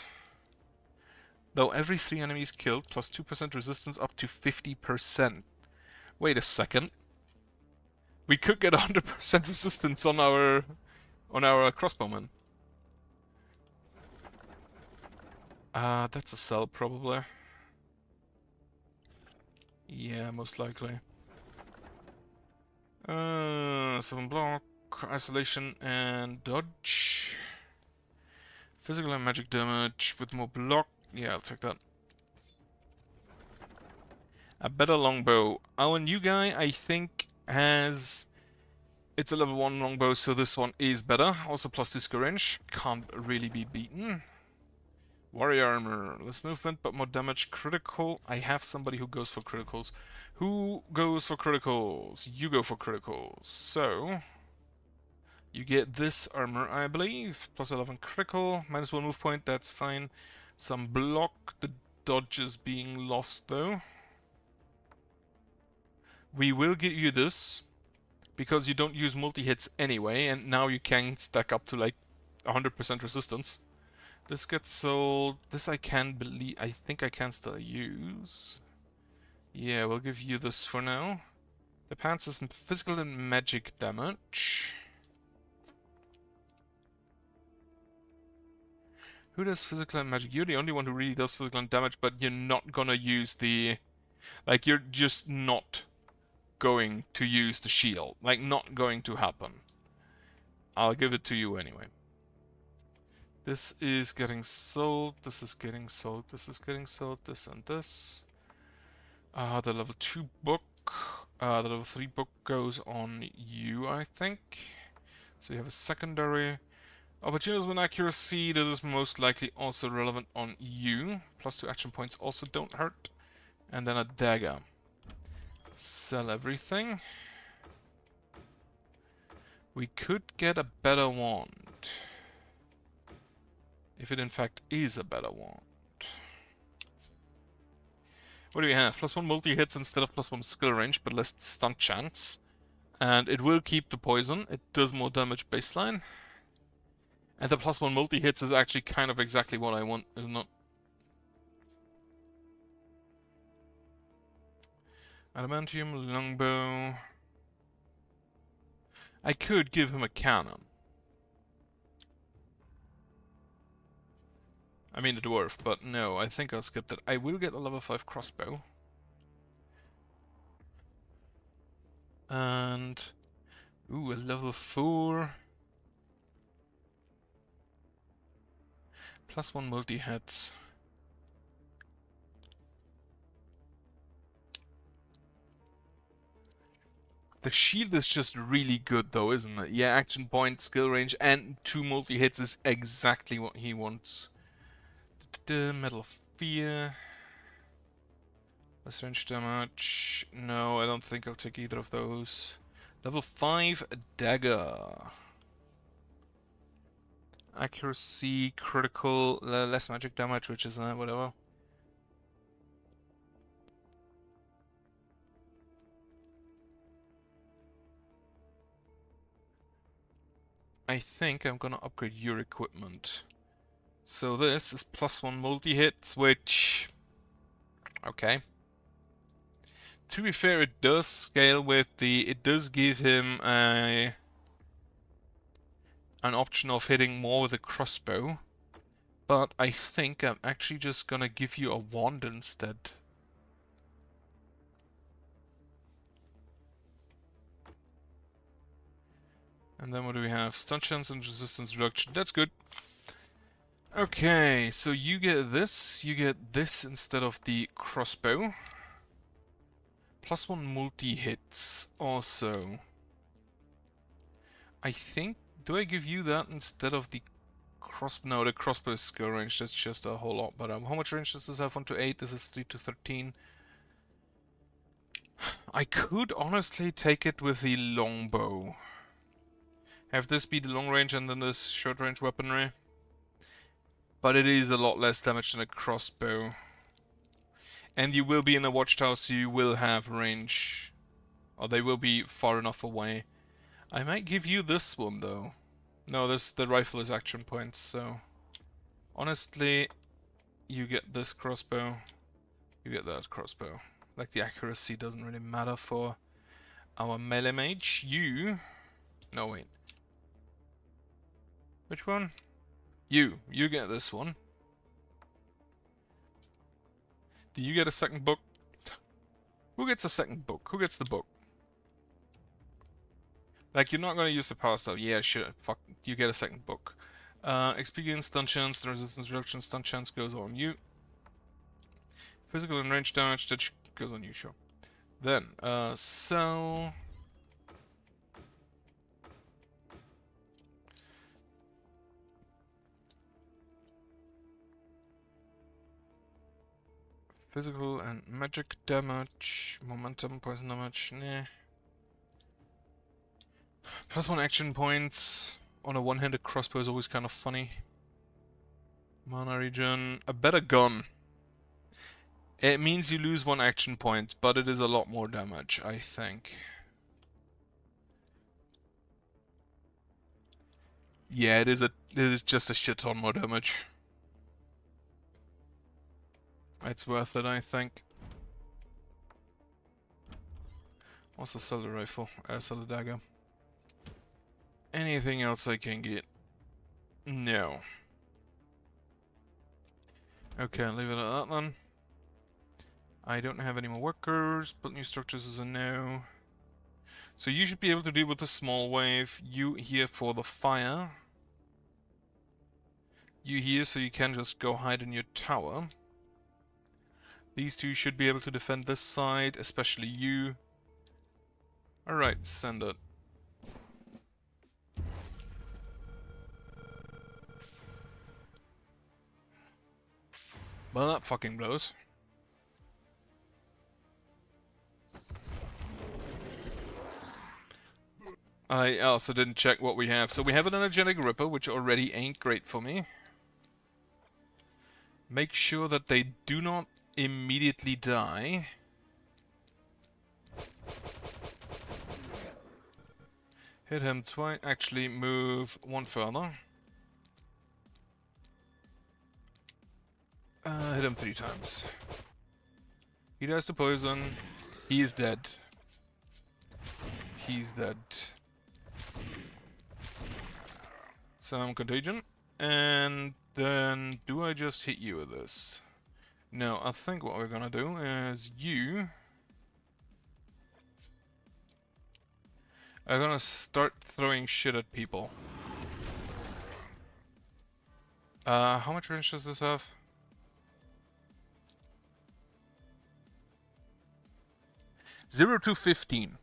Though every 3 enemies killed, plus 2% resistance up to 50%. Wait a second. We could get 100% resistance on our crossbowman. That's a sell, probably. Yeah, most likely. 7 block, isolation, and dodge. Physical and magic damage with more block. Yeah, I'll take that. A better longbow. Our new guy, I think, has... It's a level 1 longbow, so this one is better. Also +2 skill range. Can't really be beaten. Warrior armor. Less movement, but more damage. Critical. I have somebody who goes for criticals. Who goes for criticals? You go for criticals. So... You get this armor, I believe. +11 critical. -1 move point, that's fine. Some block. The dodge is being lost, though. We will give you this, because you don't use multi-hits anyway, and now you can stack up to like 100% resistance. This gets sold. This I can believe. I think I can still use. Yeah, we'll give you this for now. The pants is physical and magic damage. Who does physical and magic? You're the only one who really does physical and damage, but you're not gonna use the... Like, you're just not going to use the shield. Like, not going to happen. I'll give it to you anyway. This is getting sold, this is getting sold, this is getting sold, this and this. The level 2 book, the level 3 book goes on you, I think. So you have a secondary. Opportunities with accuracy, that is most likely also relevant on you. +2 action points also don't hurt. And then a dagger. Sell everything. We could get a better wand. If it in fact is a better wand. What do we have? +1 multi-hits instead of +1 skill range, but less stun chance. And it will keep the poison. It does more damage baseline. And the +1 multi-hits is actually kind of exactly what I want, isn't it? Adamantium, longbow. I could give him a cannon. I mean a dwarf, but no, I think I'll skip that. I will get a level 5 crossbow. And... Ooh, a level 4. +1 multi-hits. The shield is just really good though, isn't it? Yeah, action point, skill range, and 2 multi-hits is exactly what he wants. Metal of Fear. Less range damage. No, I don't think I'll take either of those. Level 5 dagger. Accuracy, critical, less magic damage, which is whatever. I think I'm gonna upgrade your equipment. So this is +1 multi-hits, which... Okay. To be fair, it does scale with the... It does give him an option of hitting more with a crossbow. But I think I'm actually just gonna give you a wand instead. And then what do we have? Stun chance and resistance reduction. That's good. Okay, so you get this instead of the crossbow. +1 multi-hits also. I think, do I give you that instead of the crossbow? No, the crossbow is skill range, that's just a whole lot better. How much range does this have? 1 to 8, this is 3 to 13. I could honestly take it with the longbow. Have this be the long range and then this short range weaponry. But it is a lot less damage than a crossbow. And you will be in a watchtower, so you will have range. Or they will be far enough away. I might give you this one though. No, the rifle is action points, so... Honestly, you get this crossbow. You get that crossbow. Like, the accuracy doesn't really matter for our melee mage. You... No, wait. Which one? You get this one. Do you get a second book? Who gets a second book? Who gets the book? Like, you're not gonna use the power stuff. Yeah, sure. Fuck. You get a second book. Experience, stun chance, the resistance reduction, stun chance goes on you. Physical and range damage, that goes on you, sure. Then, sell... Physical and magic damage, momentum, poison damage, nah. +1 action points on a one-handed crossbow is always kind of funny. Mana regen, a better gun. It means you lose 1 action point, but it is a lot more damage, I think. Yeah, it is just a shit ton more damage. It's worth it, I think. Also sell the rifle, sell the dagger. Anything else I can get? No. Okay, I'll leave it at that then. I don't have any more workers, but new structures is a no. So you should be able to deal with the small wave. You here for the fire. You here so you can just go hide in your tower. These two should be able to defend this side, especially you. Alright, send it. Well, that fucking blows. I also didn't check what we have. So we have an energetic ripper, which already ain't great for me. Make sure that they do not immediately die. Hit him twice. Actually, move one further. Hit him 3 times. He does the poison. He's dead. He's dead. Some contagion. And then, do I just hit you with this? No, I think what we're gonna do is you are gonna start throwing shit at people. How much range does this have? 0 to 15.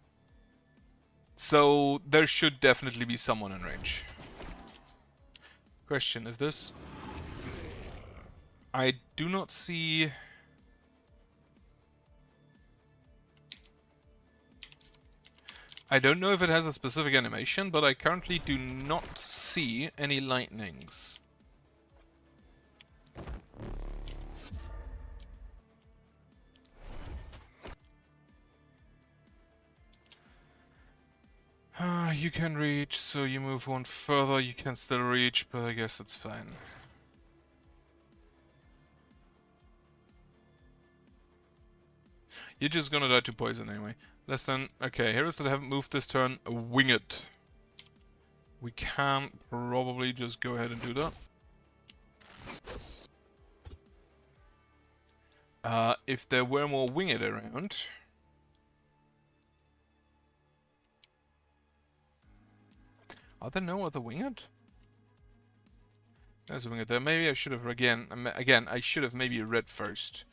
So there should definitely be someone in range. Question, is this... I do not see... I don't know if it has a specific animation, but I currently do not see any lightnings. You can reach, so you move one further, you can still reach, but I guess it's fine. You're just gonna die to poison anyway. Less than... Okay, heroes that haven't moved this turn, wing it. We can probably just go ahead and do that. If there were more wing it around... Are there no other winged? There's a winged there. Maybe I should have again, I should have maybe read first.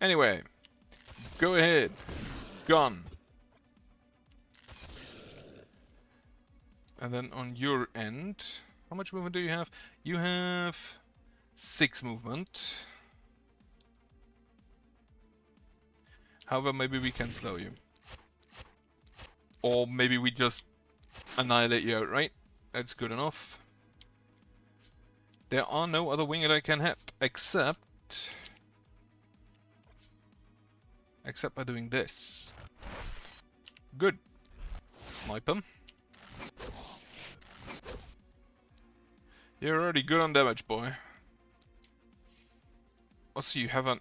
Anyway, go ahead. Gun. And then on your end, how much movement do you have? You have 6 movement. However, maybe we can slow you. Or maybe we just annihilate you outright. That's good enough. There are no other winged I can hit, except by doing this. Good. Snipe him. You're already good on damage, boy. Also, you haven't...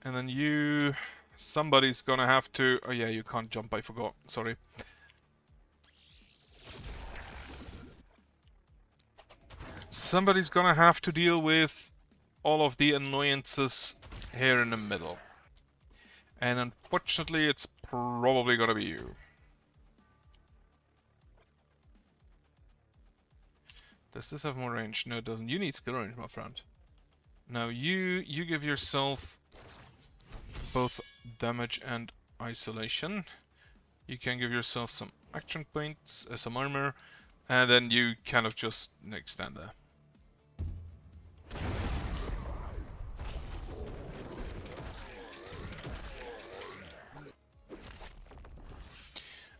And then you... Somebody's gonna have to... Oh yeah, you can't jump, I forgot. Sorry. Somebody's gonna have to deal with all of the annoyances here in the middle. And unfortunately, it's probably gonna be you. Does this have more range? No, it doesn't. You need skill range, my friend. Now you give yourself both damage and isolation. You can give yourself some action points, some armor, and then you kind of just stand there.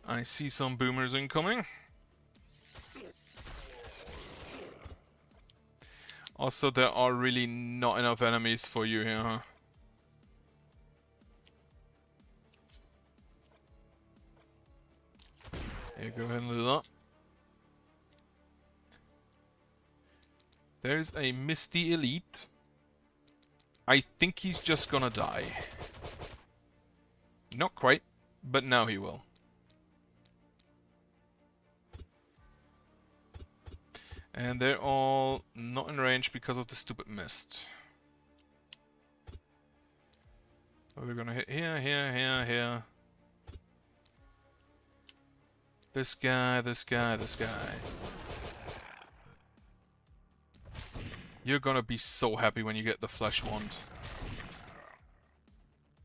I see some boomers incoming. Also, there are really not enough enemies for you here, huh? Yeah, go ahead and do that. There's a Misty Elite. I think he's just gonna die. Not quite, but now he will. And they're all not in range because of the stupid mist. So we're gonna hit here, here, here, here. This guy, this guy, this guy. You're gonna be so happy when you get the flesh wand.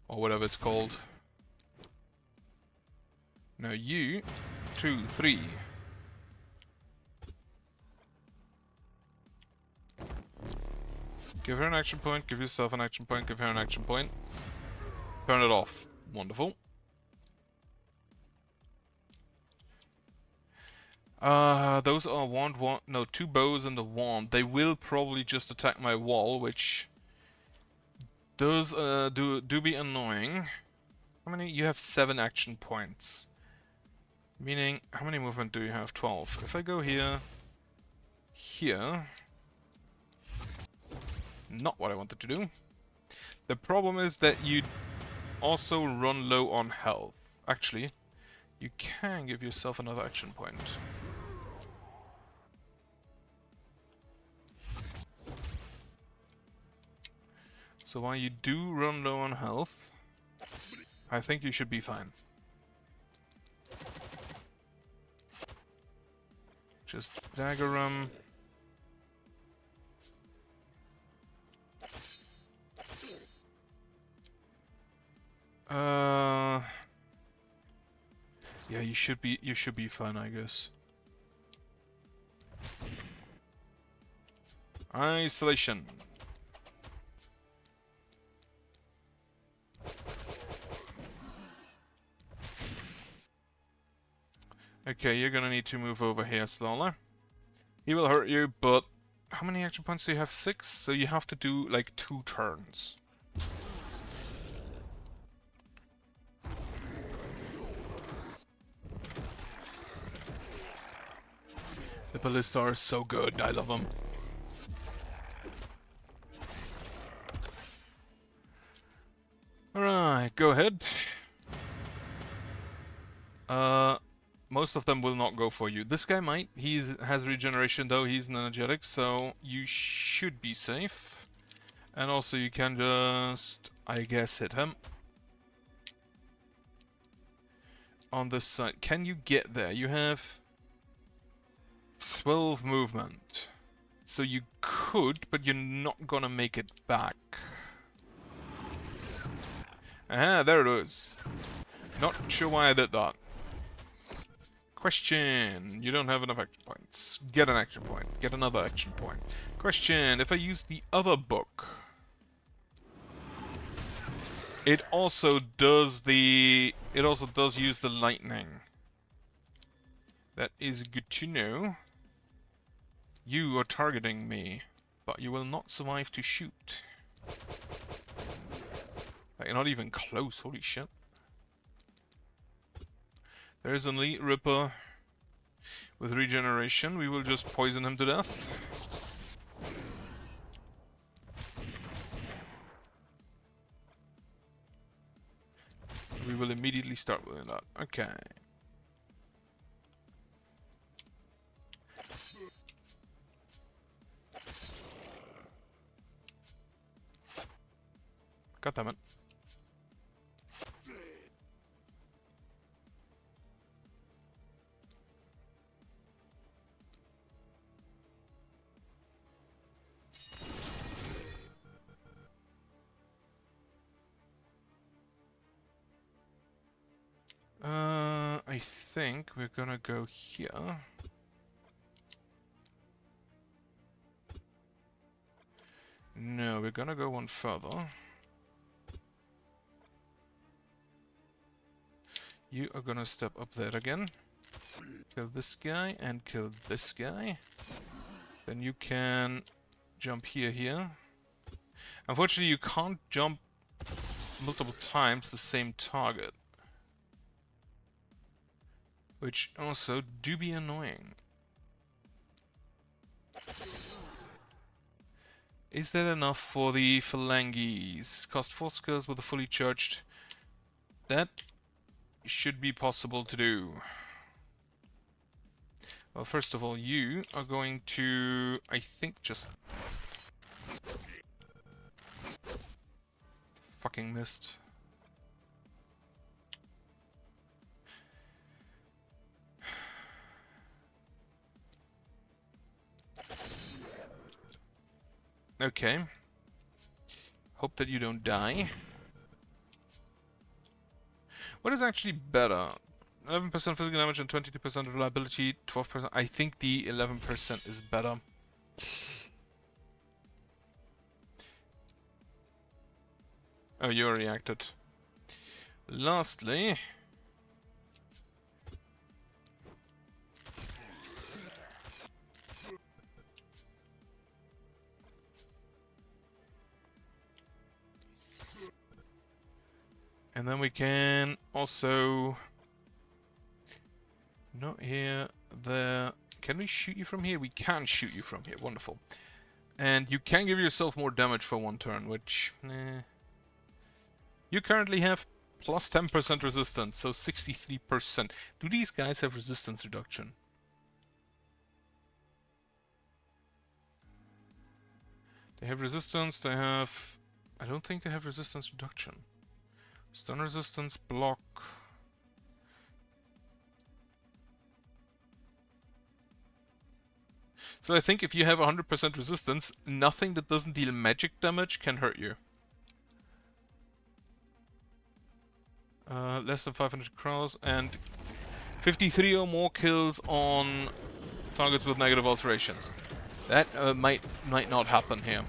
Or whatever it's called. Now you, 2, 3. Give her an action point, give yourself an action point, give her an action point. Turn it off. Wonderful. Those are no, 2 bows and a wand. They will probably just attack my wall, which does do be annoying. How many? You have 7 action points. Meaning, how many movement do you have? 12. If I go here, here, not what I wanted to do. The problem is that you also run low on health. Actually, you can give yourself another action point. So while you do run low on health, I think you should be fine. Just dagger him. Yeah, you should be fine, I guess. Isolation. Okay, you're gonna need to move over here slowly. He will hurt you, but how many action points do you have? 6? So you have to do like 2 turns. The ballista are so good, I love them. Alright, go ahead. Most of them will not go for you. This guy might. He has regeneration though, he's an energetic, so you should be safe. And also you can just, I guess, hit him. On this side. Can you get there? You have 12 movement. So you could, but you're not gonna make it back. Ah, there it is. Not sure why I did that. Question. You don't have enough action points. Get an action point. Get another action point. Question. If I use the other book, it also does use the lightning. That is good to know. You are targeting me, but you will not survive to shoot. Like, you're not even close, holy shit. There's an Elite Ripper with regeneration. We will just poison him to death. We will immediately start with that. Okay. God damn it. I think we're gonna go here. No, we're gonna go one further. You are gonna step up there again. Kill this guy and kill this guy. Then you can jump here. Unfortunately, you can't jump multiple times the same target. Which also do be annoying. Is that enough for the phalanges? Cost 4 skills with a fully charged. That should be possible to do. Well, first of all, you are going to, I think, just... Fucking missed. Okay. Hope that you don't die. What is actually better? 11% physical damage and 22% reliability, 12%. I think the 11% is better. Oh, you reacted. Lastly... And then we can also... Not here, there... Can we shoot you from here? We can shoot you from here, wonderful. And you can give yourself more damage for one turn, which... You currently have plus 10% resistance, so 63%. Do these guys have resistance reduction? They have resistance, they have... I don't think they have resistance reduction. Stun resistance, block... So I think if you have 100% resistance, nothing that doesn't deal magic damage can hurt you. Less than 500 crowns and 53 or more kills on targets with negative alterations. That might not happen here.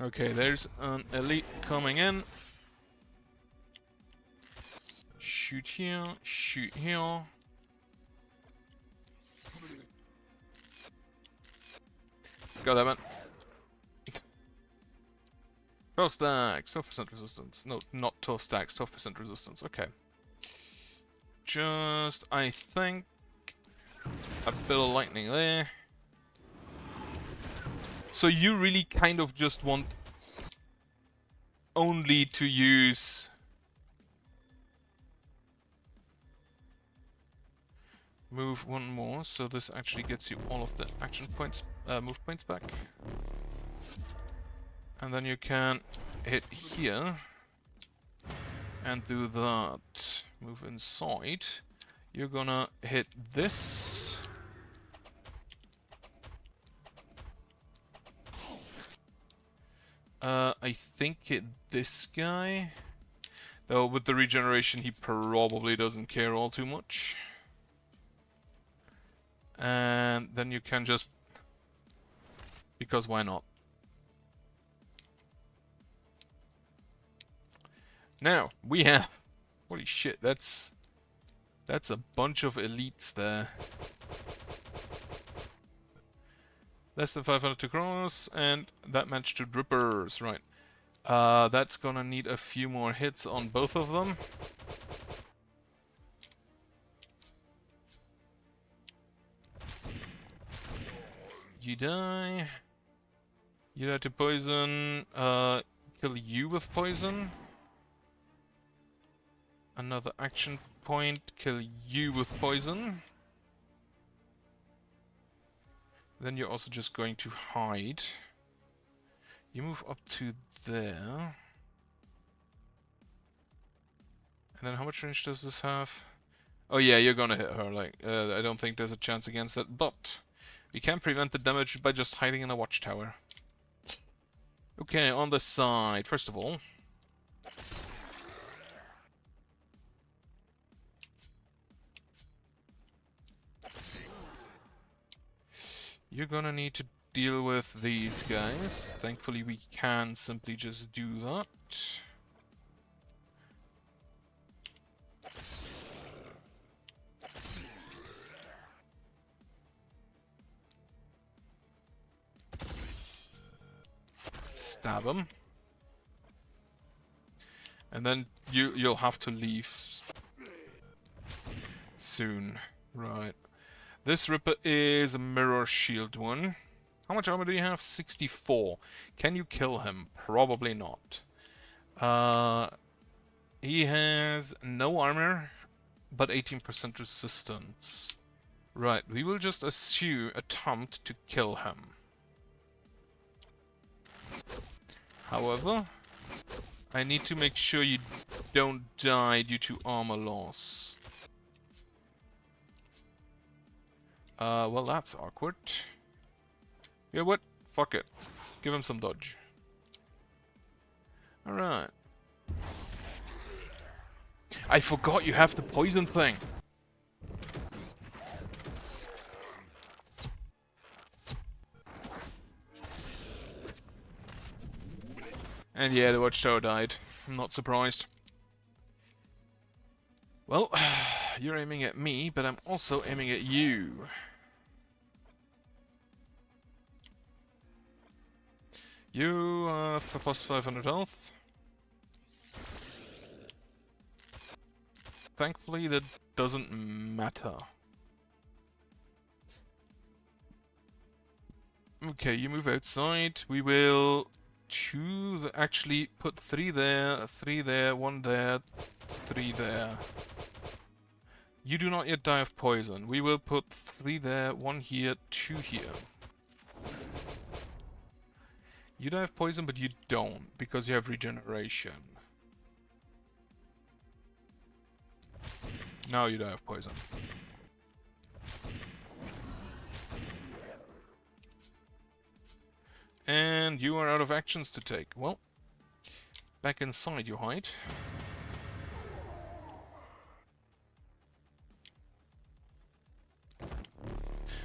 Okay, there's an elite coming in. Shoot here, shoot here. God damn it. 12 stacks, 12% resistance. No, not 12 stacks, 12% resistance. Okay. Just, I think, a bit of lightning there. So you really kind of just want only to use... Move one more, so this actually gets you all of the action points, move points back. And then you can hit here and do that. Move inside. You're gonna hit this. I think hit this guy. Though with the regeneration he probably doesn't care all too much. And then you can just... Because why not? Now, we have... Holy shit, that's a bunch of elites there. Less than 500 kronos, and that matched to drippers, right. That's gonna need a few more hits on both of them. You die. You die to poison. Kill you with poison. Another action point. Kill you with poison. Then you're also just going to hide. You move up to there. And then how much range does this have? Oh yeah, you're gonna hit her. Like, I don't think there's a chance against it, but we can prevent the damage by just hiding in a watchtower. Okay, on the side, first of all, you're gonna need to deal with these guys. Thankfully, we can simply just do that. Stab him. And then you'll have to leave soon. Right. This Ripper is a mirror shield one. How much armor do you have? 64. Can you kill him? Probably not. He has no armor, but 18% resistance. Right, we will just attempt to kill him. However, I need to make sure you don't die due to armor loss. Well, that's awkward. Yeah, what? Fuck it. Give him some dodge. Alright. I forgot you have the poison thing. And yeah, the watchtower died. I'm not surprised. Well, you're aiming at me, but I'm also aiming at you. You for plus 500 health. Thankfully, that doesn't matter. Okay, you move outside. We will actually put 3 there, 3 there, 1 there, 3 there. You do not yet die of poison. We will put 3 there, 1 here, 2 here. You die of poison, but you don't, because you have regeneration. Now you die of poison. And you are out of actions to take. Well, back inside you hide.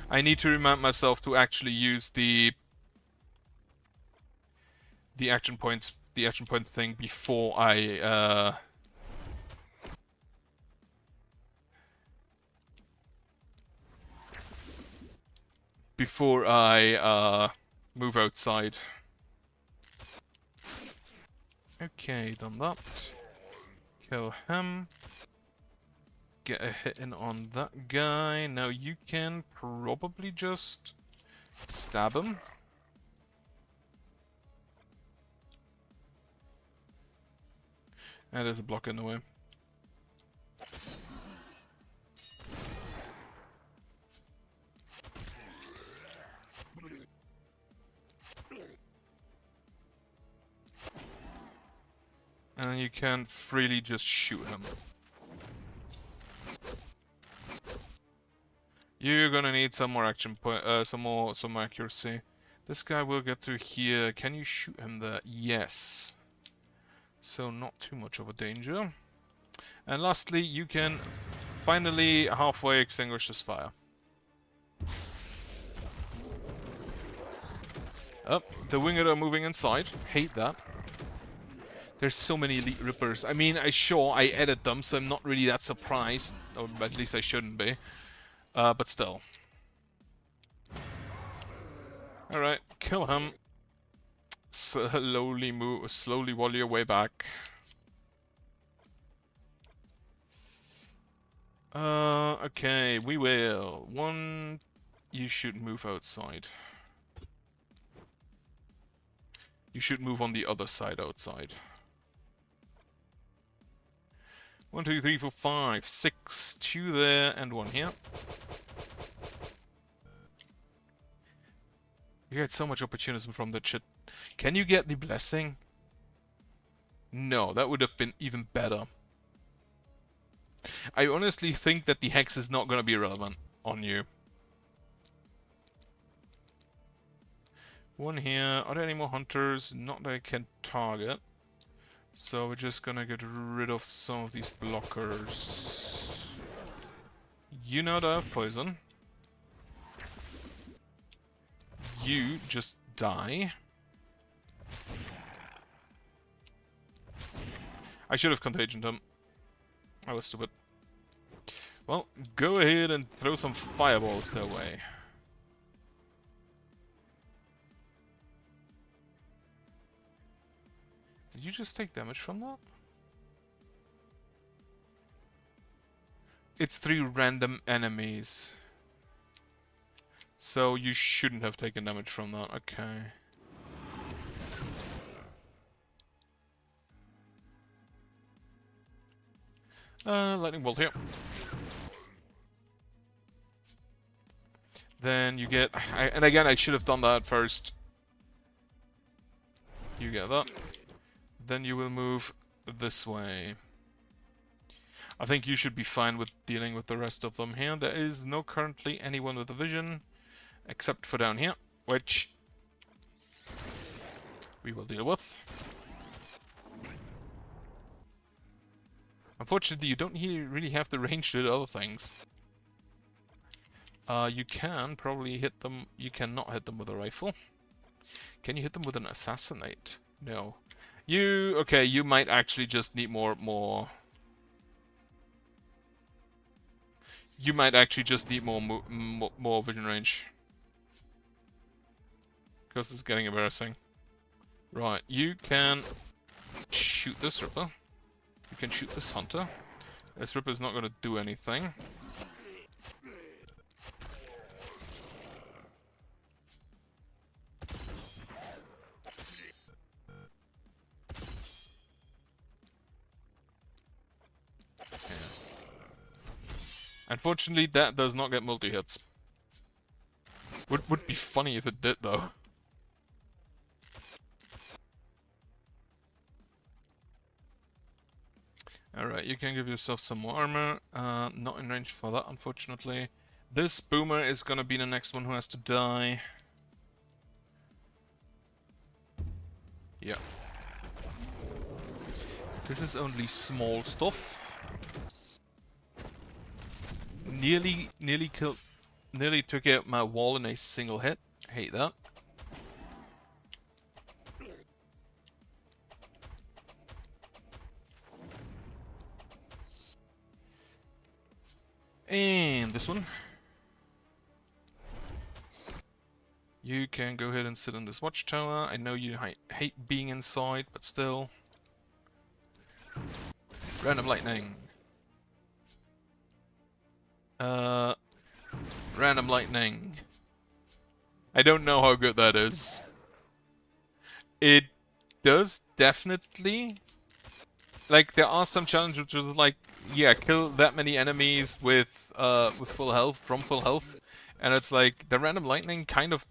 I need to remind myself to actually use the action point thing before I move outside. Okay, done that. Kill him. Get a hit in on that guy. Now you can probably just stab him. And there's a block in the way. And you can freely just shoot him. You're gonna need some more action point, some accuracy. This guy will get through here. Can you shoot him there? Yes. So not too much of a danger. And lastly, you can finally halfway extinguish this fire. Oh, the winged are moving inside. Hate that. There's so many elite rippers. I mean, I edit them, so I'm not really that surprised. Or at least I shouldn't be. But still. Alright, kill him. Slowly wall your way back. Okay, we will. You should move outside. You should move on the other side outside. 1, 2, 3, 4, 5, 6. 2 there and 1 here. You get so much opportunism from that shit. Can you get the blessing? No, that would have been even better. I honestly think that the hex is not going to be relevant on you. One here. Are there any more hunters? Not that I can target. So we're just gonna get rid of some of these blockers. You know that I have poison. You just die. I should have contagioned him. I was stupid. Well, go ahead and throw some fireballs their way. Did you just take damage from that? It's 3 random enemies. So you shouldn't have taken damage from that. Okay. Lightning bolt here. Then you get... and again, I should have done that first. You get that. Then you will move this way. I think you should be fine with dealing with the rest of them here. There is no currently anyone with a vision, except for down here, which we will deal with. Unfortunately, you don't really have the range to do other things. You can probably hit them. You cannot hit them with a rifle. Can you hit them with an assassinate? No. Okay, you might actually just need more... You might actually just need more vision range. Because it's getting embarrassing. Right, you can shoot this Ripper. You can shoot this Hunter. This Ripper's not going to do anything. Unfortunately, that does not get multi-hits. Would be funny if it did, though. Alright, you can give yourself some more armor. Not in range for that, unfortunately. This Boomer is gonna be the next one who has to die. Yeah. This is only small stuff. Nearly took out my wall in a single hit. Hate that. And this one. You can go ahead and sit on this watchtower. I know you hate being inside, but still. Random lightning. Random lightning. I don't know how good that is. It does definitely... Like, there are some challenges which are like, yeah, kill that many enemies with full health, from full health. And it's like, the random lightning kind of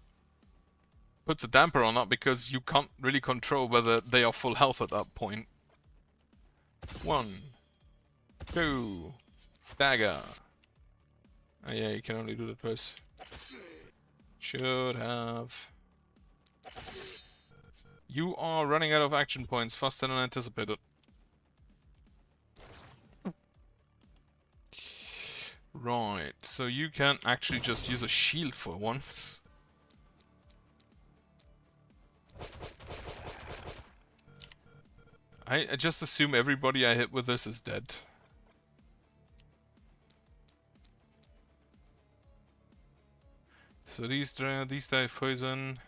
puts a damper on that because you can't really control whether they are full health at that point. 1, 2, dagger. Oh yeah, you can only do that twice. Should have. You are running out of action points faster than anticipated. Right, so you can actually just use a shield for once. I just assume everybody I hit with this is dead. So these die poison.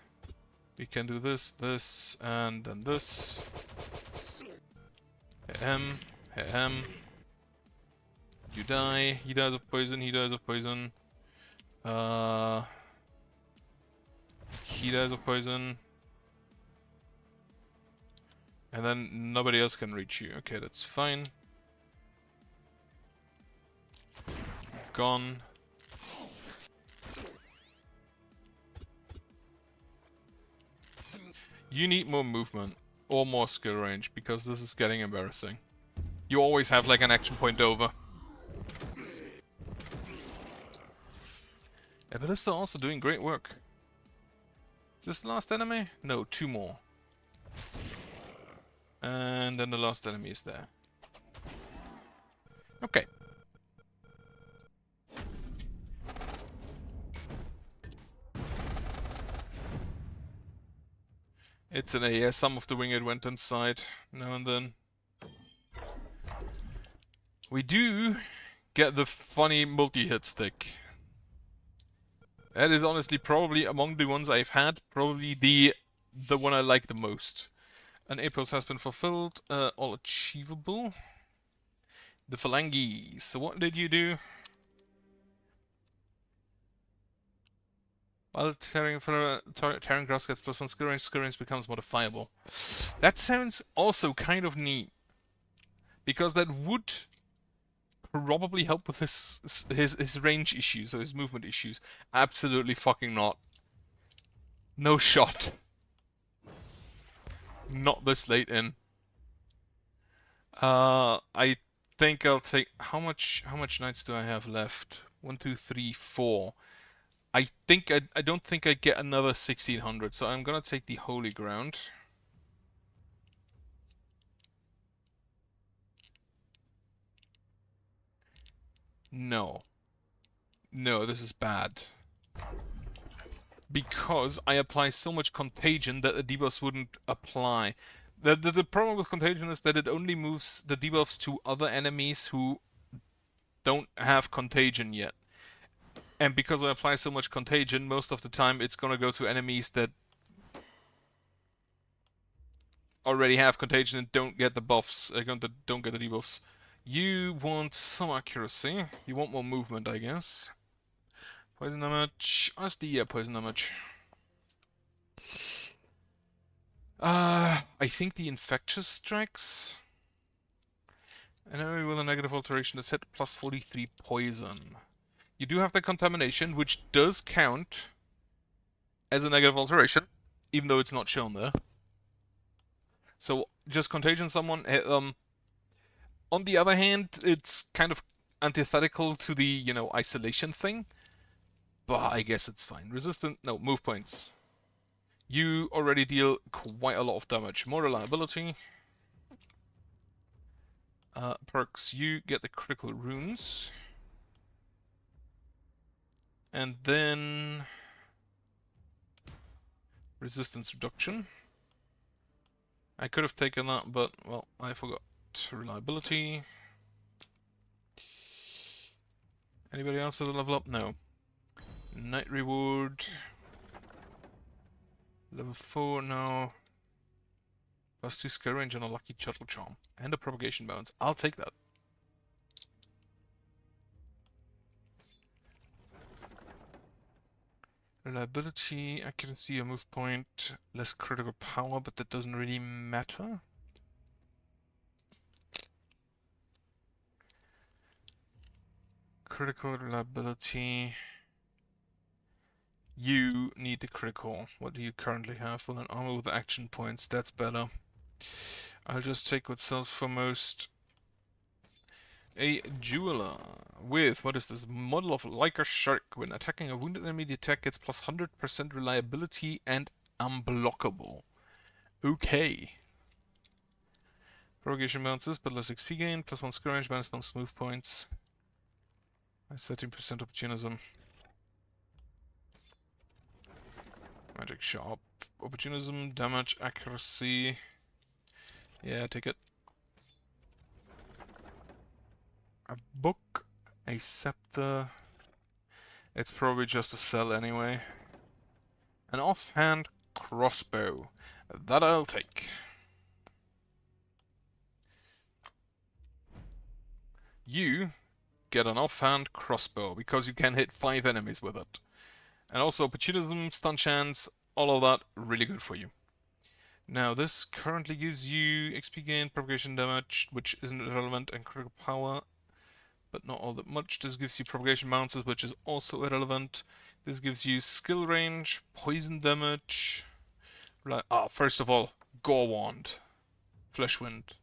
We can do this, this, and then this. Hit him. You die. He dies of poison. He dies of poison. He dies of poison. And then nobody else can reach you. Okay, that's fine. Gone. You need more movement or more skill range because this is getting embarrassing. You always have like an action point over. Evanista also doing great work. Is this the last enemy? No, 2 more. And then the last enemy is there. Okay. It's an AS. Some of the winged went inside now and then. We do get the funny multi-hit stick. That is honestly probably among the ones I've had, probably the one I like the most. An APOS has been fulfilled, all achievable. The Phalanges. So what did you do? While tearing grass gets +1 skill range becomes modifiable. That sounds also kind of neat. Because that would probably help with his range issues or his movement issues. Absolutely fucking not. No shot. Not this late in. I think I'll take how much knights do I have left? 1, 2, 3, 4. I don't think I get another 1600, so I'm gonna take the Holy Ground. No. No, this is bad. Because I apply so much contagion that the debuffs wouldn't apply. The problem with contagion is that it only moves the debuffs to other enemies who don't have contagion yet. And because I apply so much contagion, most of the time it's gonna go to enemies that already have contagion and don't get the buffs, don't get the debuffs. You want some accuracy. You want more movement, I guess. Poison damage. What's the poison damage? I think the infectious strikes. An enemy with a negative alteration is hit plus 43 poison. You do have the contamination, which does count as a negative alteration, even though it's not shown there. So just contagion someone, hit them. On the other hand, it's kind of antithetical to the, you know, isolation thing. But I guess it's fine. Resistant, no, move points. You already deal quite a lot of damage. More reliability. Perks, you get the critical runes. And then resistance reduction. I could have taken that, but, well, I forgot. Reliability. Anybody else at a level up? No. Night reward. Level 4 now. +2 skill range and a lucky shuttle charm. And a propagation bounce. I'll take that. Reliability, accuracy, a move point, less critical power, but that doesn't really matter. Critical reliability. You need the critical. What do you currently have? Well, an armor with action points. That's better. I'll just take what sells for most. A jeweler with, what is this? Model of like a shark. When attacking a wounded enemy, the attack gets plus 100% reliability and unblockable. Okay. Propagation bounces, but less XP gain. +1 skill range, -1 smooth points. 13% opportunism. Magic sharp. Opportunism, damage, accuracy. Yeah, take it. A book, a scepter. It's probably just a sell anyway. An offhand crossbow. That I'll take. You get an offhand crossbow because you can hit 5 enemies with it. And also opportunism, stun chance, all of that really good for you. Now this currently gives you XP gain, propagation damage, which isn't irrelevant, and critical power, but not all that much. This gives you propagation bounces, which is also irrelevant. This gives you skill range, poison damage, First of all, Gore Wand. Flesh Wind.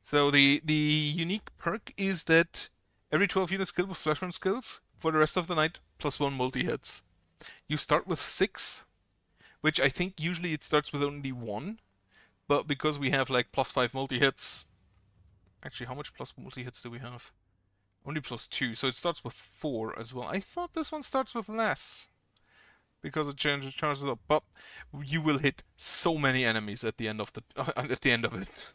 So the unique perk is that every 12 units killed with Flesh Wind skills for the rest of the night, +1 multi-hits. You start with 6, which I think usually it starts with only 1. But because we have like +5 multi-hits... Actually, how much plus multi-hits do we have? Only +2, so it starts with 4 as well. I thought this one starts with less. Because it charges up, but you will hit so many enemies at the end of the at the end of it.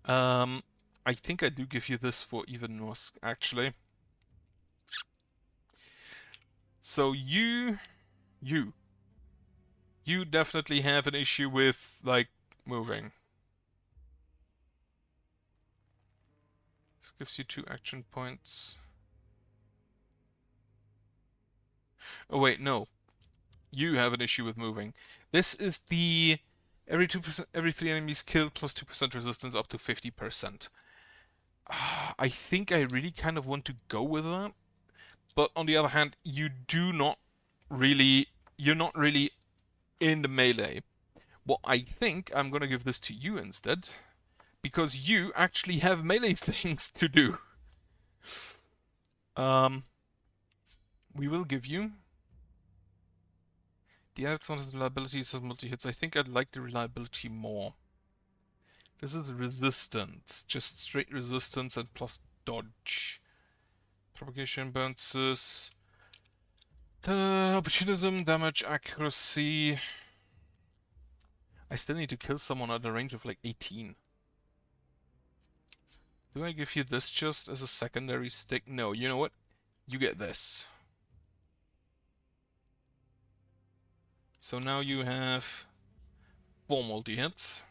I think I do give you this for even more, actually. So you definitely have an issue with like moving. This gives you 2 action points. Oh wait, no. You have an issue with moving. This is the every 2%, every 3 enemies killed plus 2% resistance up to 50%. I think I really kind of want to go with that. But on the other hand, you're not really in the melee. Well, I think I'm gonna give this to you instead. Because you actually have melee things to do. We will give you the advantage reliability says multi-hits. I think I'd like the reliability more. This is resistance. Just straight resistance and plus dodge. Propagation bounces. The opportunism, damage, accuracy. I still need to kill someone at a range of like 18. Do I give you this just as a secondary stick? No, you know what? You get this. So now you have 4 multi-hits.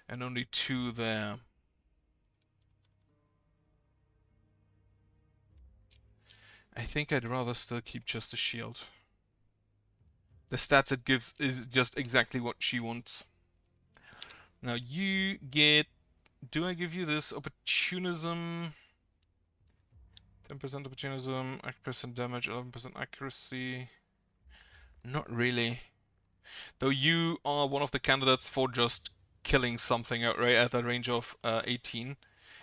And only 2 there. I think I'd rather still keep just a shield. The stats it gives is just exactly what she wants. Now you get... Do I give you this opportunism? 10% opportunism, 8% damage, 11% accuracy. Not really. Though you are one of the candidates for just killing something outright at a range of 18.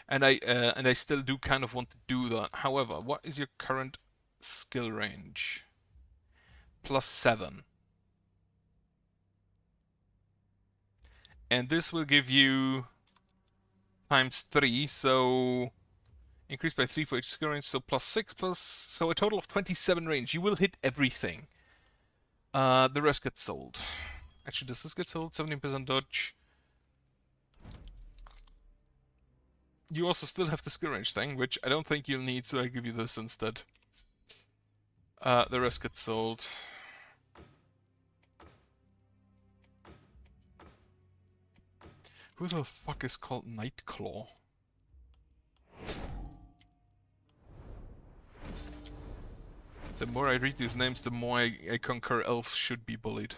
And I still do kind of want to do that. However, what is your current skill range? +7. And this will give you ×3, so increased by 3 for each skill range, so +6 plus, so a total of 27 range. You will hit everything. The rest gets sold. Actually, does this get sold? 17% dodge. You also still have the skill range thing, which I don't think you'll need, so I give you this instead. The rest gets sold. Who the fuck is called Nightclaw? The more I read these names, the more I concur elves should be bullied.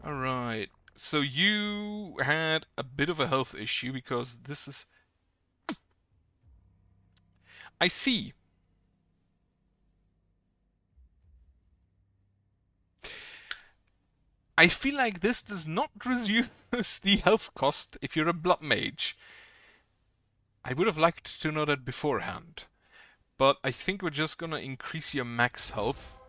Alright, so you had a bit of a health issue because this is... I see. I feel like this does not reduce the health cost if you're a blood mage. I would have liked to know that beforehand. But I think we're just gonna increase your max health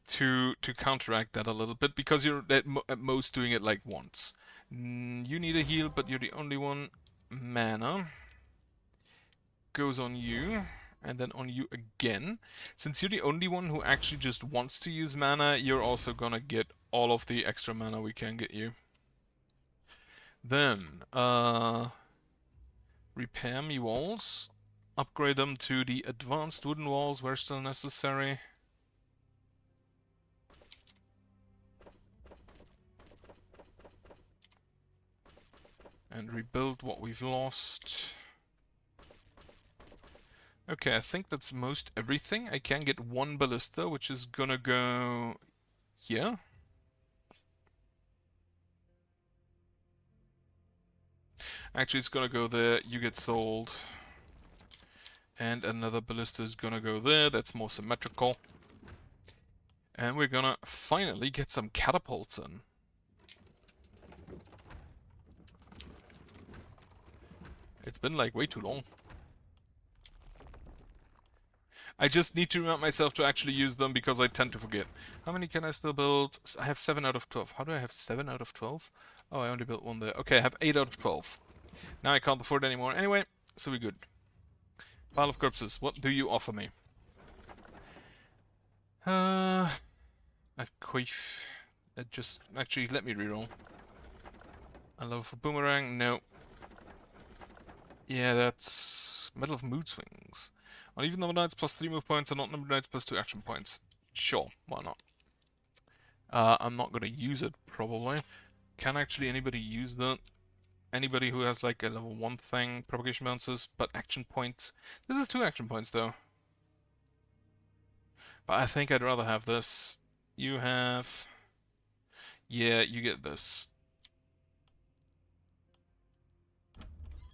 to counteract that a little bit, because you're at most doing it like once. You need a heal, but you're the only one. Mana goes on you, and then on you again. Since you're the only one who actually just wants to use mana, you're also gonna get all of the extra mana we can get you. Then, repair me walls. Upgrade them to the advanced wooden walls where still necessary. And rebuild what we've lost. Okay, I think that's most everything. I can get 1 ballista, which is gonna go here. Actually, it's gonna go there. You get sold. And another ballista is gonna go there. That's more symmetrical. And we're gonna finally get some catapults in. It's been like way too long. I just need to remind myself to actually use them because I tend to forget. How many can I still build? I have 7 out of 12. How do I have 7 out of 12? Oh, I only built one there. Okay, I have 8 out of 12. Now I can't afford it anymore. Anyway, so we're good. Pile of corpses. What do you offer me? A queef. Just... Actually, let me reroll. I love a boomerang. No. Yeah, that's... Medal of Mood Swings. On even number knights plus 3 move points and not number knights plus 2 action points. Sure, why not? I'm not gonna use it, probably. Can actually anybody use that? Anybody who has like a level 1 thing, propagation bounces, but action points. This is 2 action points though. But I think I'd rather have this. You have... Yeah, you get this.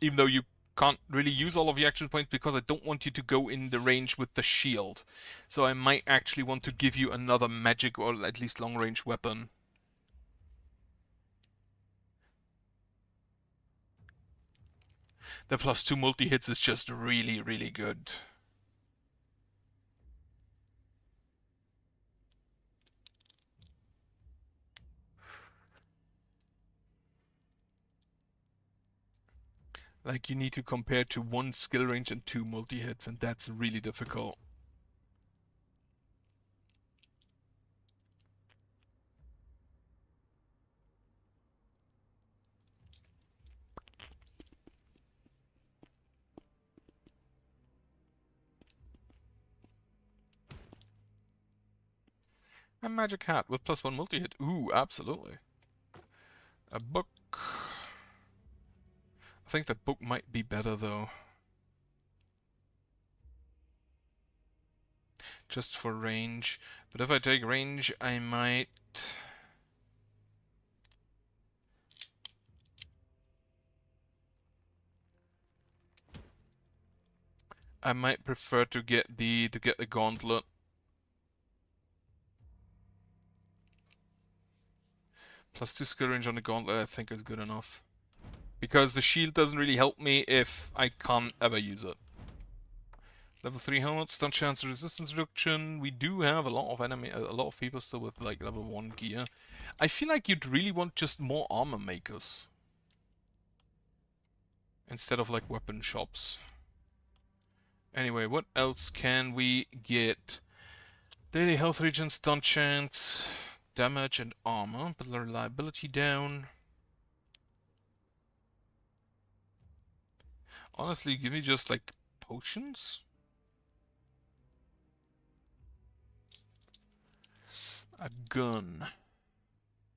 Even though you can't really use all of your action points because I don't want you to go in the range with the shield. So I might actually want to give you another magic or at least long range weapon. The plus 2 multi-hits is just really, really good. Like, you need to compare to 1 skill range and 2 multi-hits, and that's really difficult. A magic hat with plus 1 multi-hit. Ooh, absolutely. A book. I think that book might be better, though. Just for range. But if I take range, I might... I might prefer to get the gauntlet. Plus 2 skill range on the gauntlet I think is good enough. Because the shield doesn't really help me if I can't ever use it. Level 3 helmet, stun chance, resistance reduction. We do have a lot of people still with like level 1 gear. I feel like you'd really want just more armor makers. Instead of like weapon shops. Anyway, what else can we get? Daily health regen, stun chance, damage and armor, but reliability down. Honestly, give me just like potions. A gun.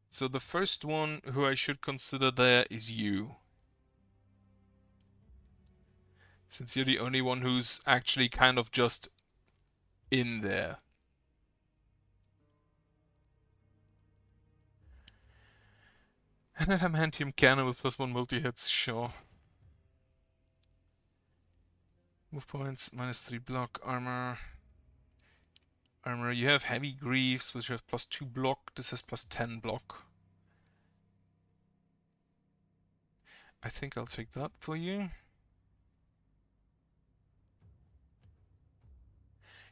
So the first one who I should consider there is you. Since you're the only one who's actually kind of just in there. And an adamantium cannon with plus 1 multi-hits, sure. Move points, minus 3 block, armor. Armor, you have heavy greaves, which have plus 2 block. This has plus 10 block. I think I'll take that for you.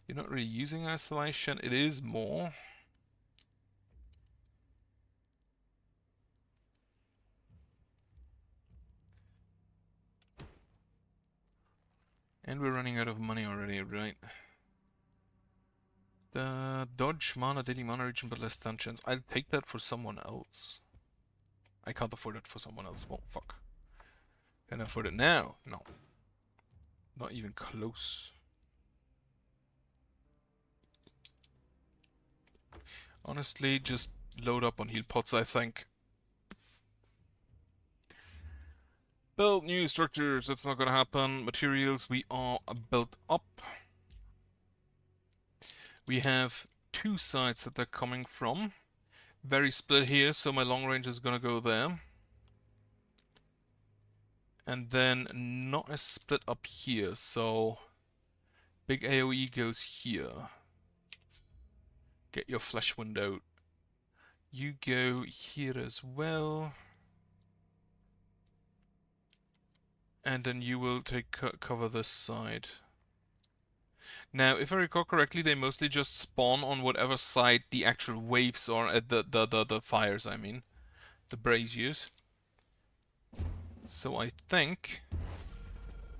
You're not really using isolation. It is more. And we're running out of money already, right? The dodge mana, daily mana region, but less stun chance. I'll take that for someone else. I can't afford it for someone else. Well, fuck. Can I afford it now? No. Not even close. Honestly, just load up on heal pots, I think. Build new structures, that's not gonna happen. Materials, we are built up. We have 2 sides that they're coming from. Very split here, so my long range is gonna go there. And then not as split up here, so Big AoE goes here. Get your flesh wind out. You go here as well. And then you will take cover this side. Now, if I recall correctly, they mostly just spawn on whatever side the actual waves are, the fires, I mean. The braziers. So I think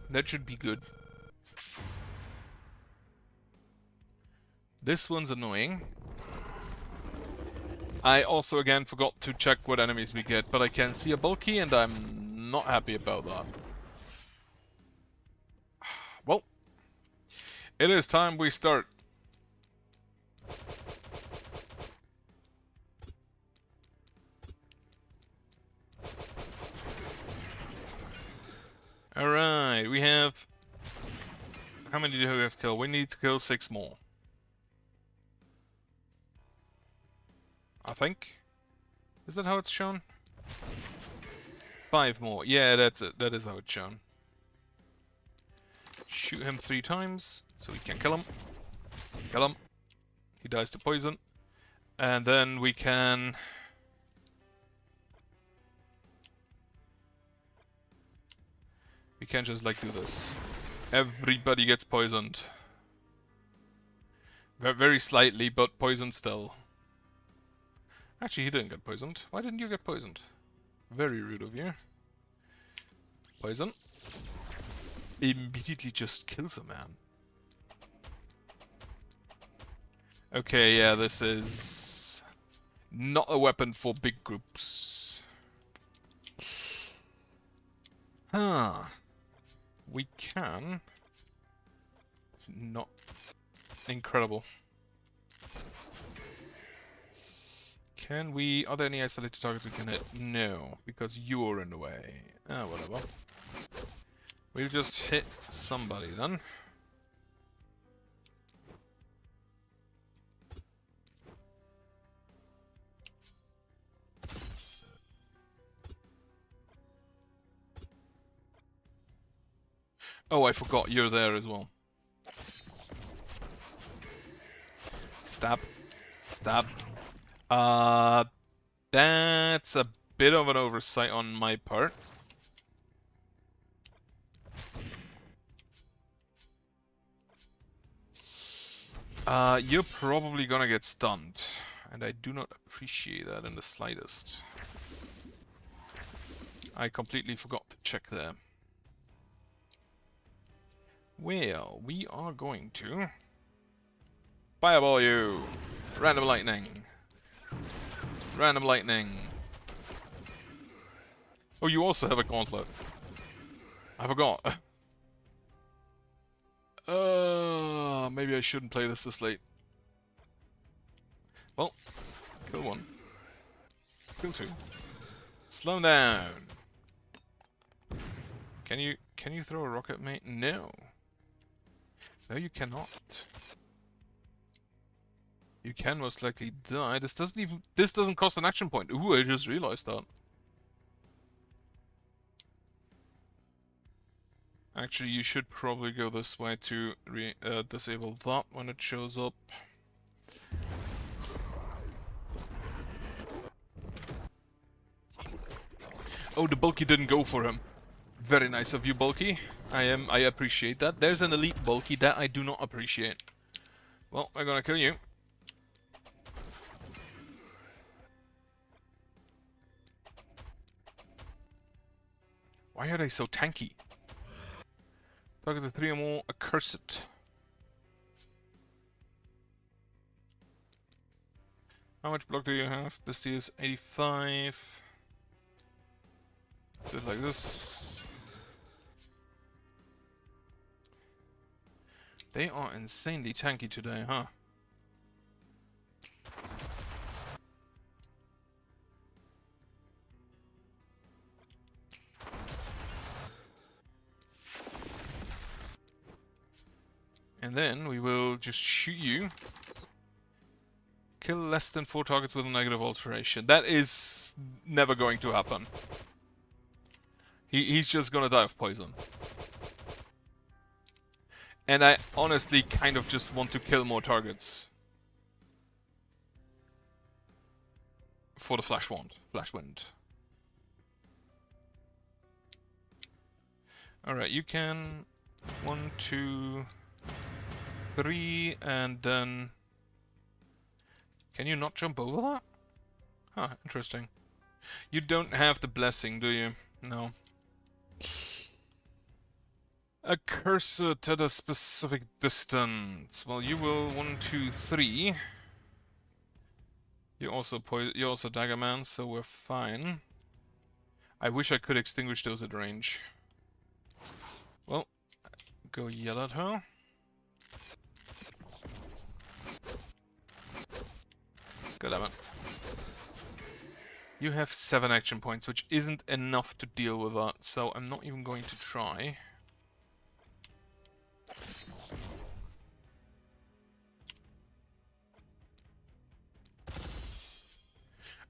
that should be good. This one's annoying. I also again forgot to check what enemies we get, but I can see a bulky and I'm not happy about that. Well, it is time we start. Alright, we have... How many do we have to kill? We need to kill 6 more. I think. Is that how it's shown? 5 more. Yeah, that's it. That is how it's shown. Shoot him 3 times, so we can kill him. Kill him. He dies to poison. And then we can... We can just like do this. Everybody gets poisoned. Very slightly, but poisoned still. Actually, he didn't get poisoned. Why didn't you get poisoned? Very rude of you. Poison. Immediately just kills a man. Okay, yeah, this is not a weapon for big groups. Huh. We can... Not incredible. Can we... Are there any isolated targets we can hit? No, because you're in the way. Ah, whatever. We'll just hit somebody then. Oh, I forgot you're there as well. Stab. Stab. That's a bit of an oversight on my part. You're probably gonna get stunned. And I do not appreciate that in the slightest. I completely forgot to check there. Well, we are going to... Fireball you! Random lightning! Random lightning! Oh, you also have a gauntlet. I forgot. Maybe I shouldn't play this late. Well, kill 1. Kill 2. Slow down! Can you throw a rocket, mate? No. No, you cannot. You can most likely die. This doesn't cost an action point. Ooh, I just realized that. Actually, you should probably go this way to disable that when it shows up. Oh, the bulky didn't go for him. Very nice of you, bulky. I appreciate that. There's an elite bulky that I do not appreciate. Well, I'm gonna kill you. Why are they so tanky? Targets of 3 or more, accursed. How much block do you have? This is 85. Do it like this. They are insanely tanky today, huh? And then we will just shoot you. Kill less than 4 targets with a negative alteration. That is never going to happen. He's just gonna die of poison. And I honestly kind of just want to kill more targets. For the Flash Wind. Alright, you can... 1, 2, 3, and then... Can you not jump over that? Huh, interesting. You don't have the blessing, do you? No. A cursor at a specific distance. Well, you will 1, 2, 3. You're also Dagger Man, so we're fine. I wish I could extinguish those at range. Well, go yell at her. God damn it. You have 7 action points, which isn't enough to deal with that, so I'm not even going to try.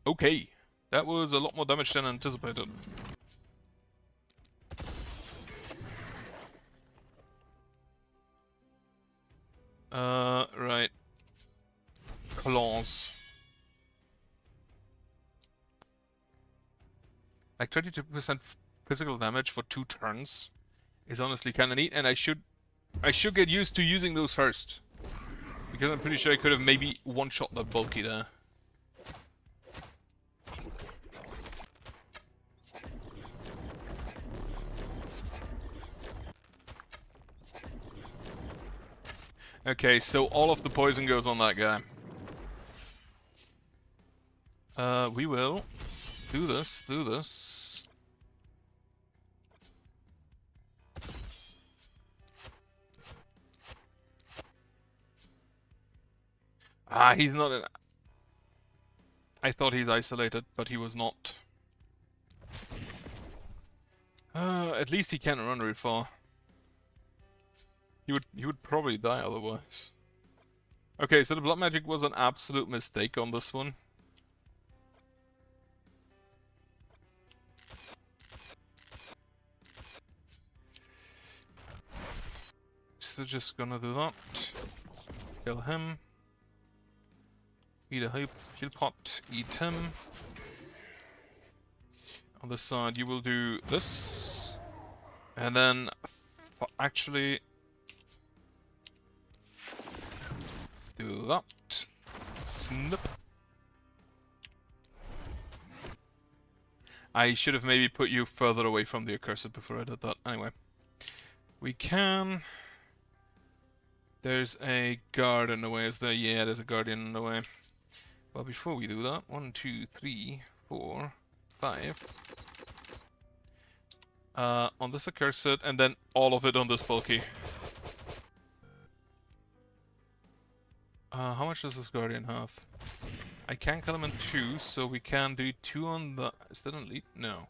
Okay, that was a lot more damage than anticipated. Right. Claws. Like 22% physical damage for 2 turns is honestly kinda neat, and I should get used to using those first. Because I'm pretty sure I could have maybe one-shot that bulky there. Okay, so all of the poison goes on that guy. We will do this. Ah, he's not in... I thought he's isolated, but he was not. At least he can't run very far. He would probably die otherwise. Okay, so the blood magic was an absolute mistake on this one. So just gonna do that. Kill him. Eat a heal pot. Eat him. On this side, you will do this, and then actually do that. Snip. I should have maybe put you further away from the accursed before I did that. Anyway, we can. There's a guard in the way, is there? Yeah, there's a guardian in the way. Well, before we do that, 1, 2, 3, 4, 5. On this accursed, and then all of it on this bulky. How much does this guardian have? I can kill him in 2, so we can do 2 on the... Is that an elite? No.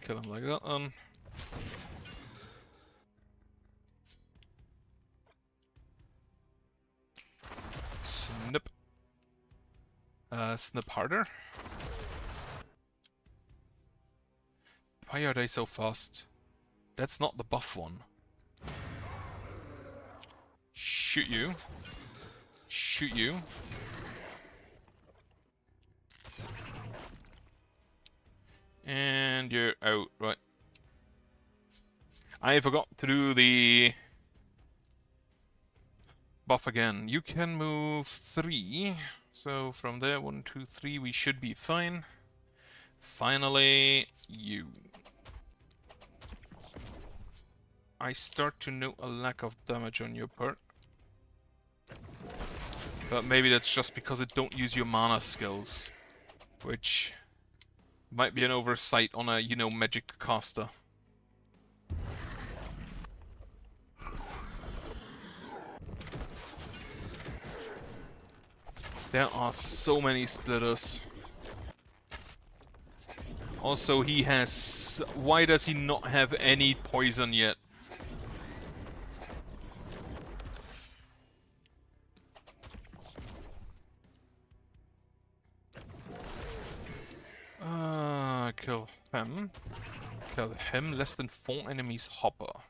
Kill him like that then. Snip. Snip harder. Why are they so fast? That's not the buff one. Shoot you. Shoot you. And you're out, right. I forgot to do the buff again. You can move 3. So from there, 1, 2, 3, we should be fine. Finally, you. I start to note a lack of damage on your part. But maybe that's just because it don't use your mana skills. Which might be an oversight on a, you know, magic caster. There are so many splitters. Also, he has... Why does he not have any poison yet? Kill him. Kill him. Less than 4 enemies hopper.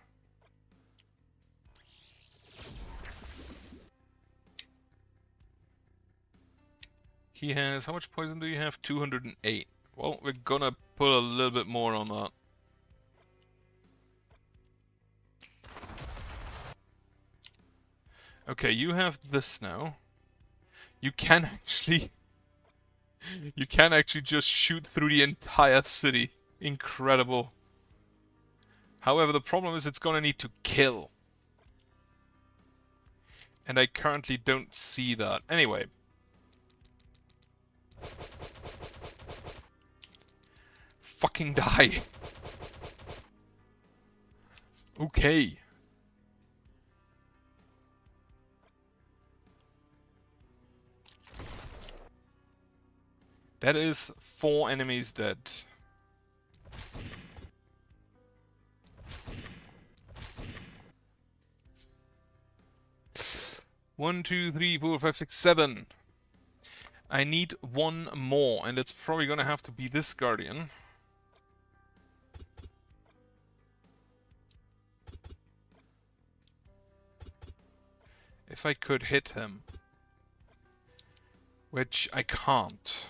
He has... How much poison do you have? 208. Well, we're gonna put a little bit more on that. Okay, you have this now. You can actually... You can actually just shoot through the entire city. Incredible. However, the problem is it's gonna need to kill. And I currently don't see that. Anyway. Fucking die. Okay. That is 4 enemies dead. One, two, three, four, five, six, 7. I need 1 more, and it's probably gonna have to be this Guardian. If I could hit him. Which I can't.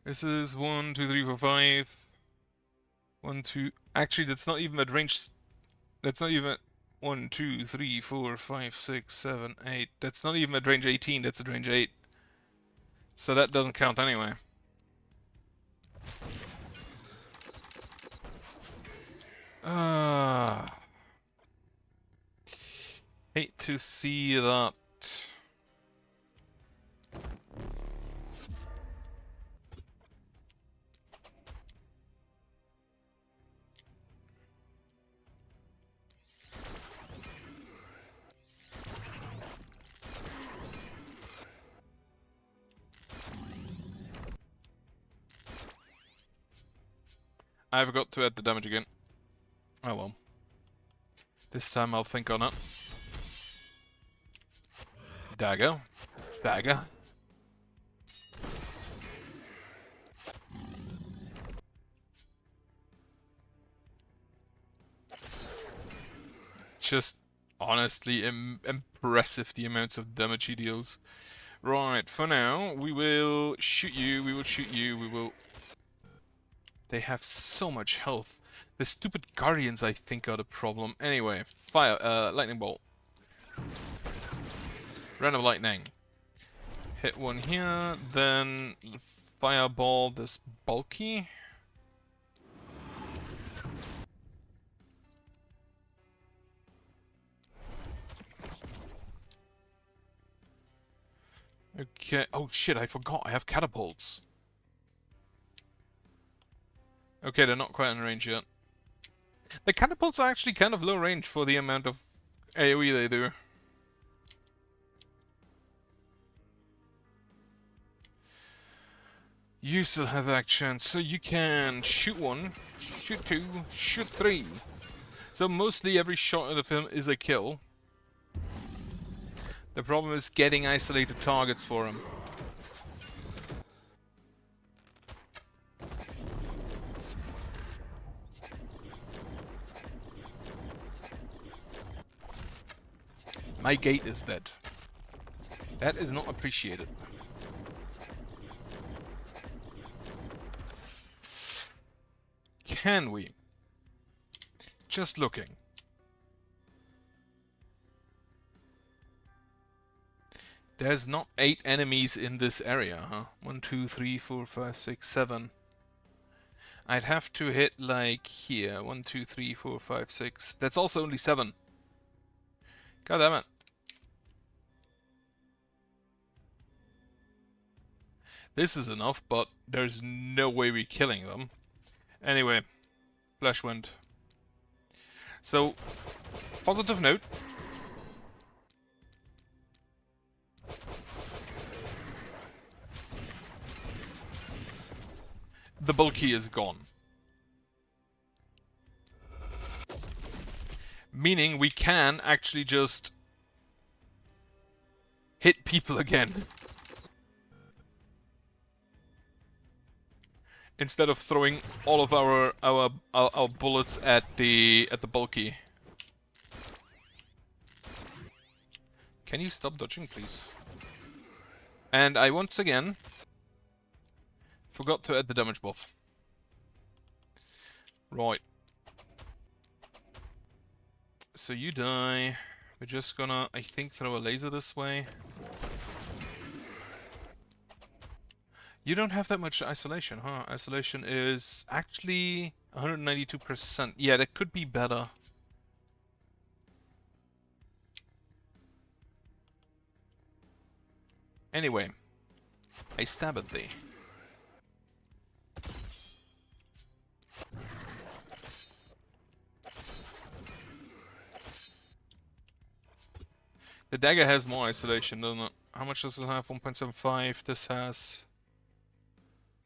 This is 1, 2, 3, 4, 5. 1, 2. Actually, that's not even at range. That's not even 1, 2, 3, 4, 5, 6, 7, 8. That's not even at range 18. That's at range 8. So that doesn't count anyway. Hate to see that. I forgot to add the damage again. Oh well. This time I'll think on it. Dagger. Dagger. Just honestly impressive the amounts of damage he deals. Right, for now, we will shoot you, we will shoot you, we will... They have so much health. The stupid Guardians, I think, are the problem. Anyway, fire, lightning bolt. Random lightning. Hit one here, then fireball this bulky. Okay, oh shit, I forgot, I have catapults. Okay, they're not quite in range yet. The catapults are actually kind of low range for the amount of AoE they do. You still have action, so you can shoot 1, shoot 2, shoot 3. So mostly every shot in the film is a kill. The problem is getting isolated targets for him. My gate is dead. That is not appreciated. Can we? Just looking. There's not 8 enemies in this area, huh? 1, 2, 3, 4, 5, 6, 7. I'd have to hit like here. 1, 2, 3, 4, 5, 6. That's also only 7. God damn it. This is enough, but there's no way we're killing them. Anyway, Flash Wind. So, positive note. The bulky is gone. Meaning we can actually just hit people again. Instead of throwing all of our bullets at the bulky. Can you stop dodging, please? And I once again forgot to add the damage buff. Right. So you die. We're just gonna, I think, throw a laser this way. You don't have that much isolation, huh? Isolation is actually 192%. Yeah, that could be better. Anyway, I stab at thee. The dagger has more isolation, doesn't it? How much does it have? 1.75. This has...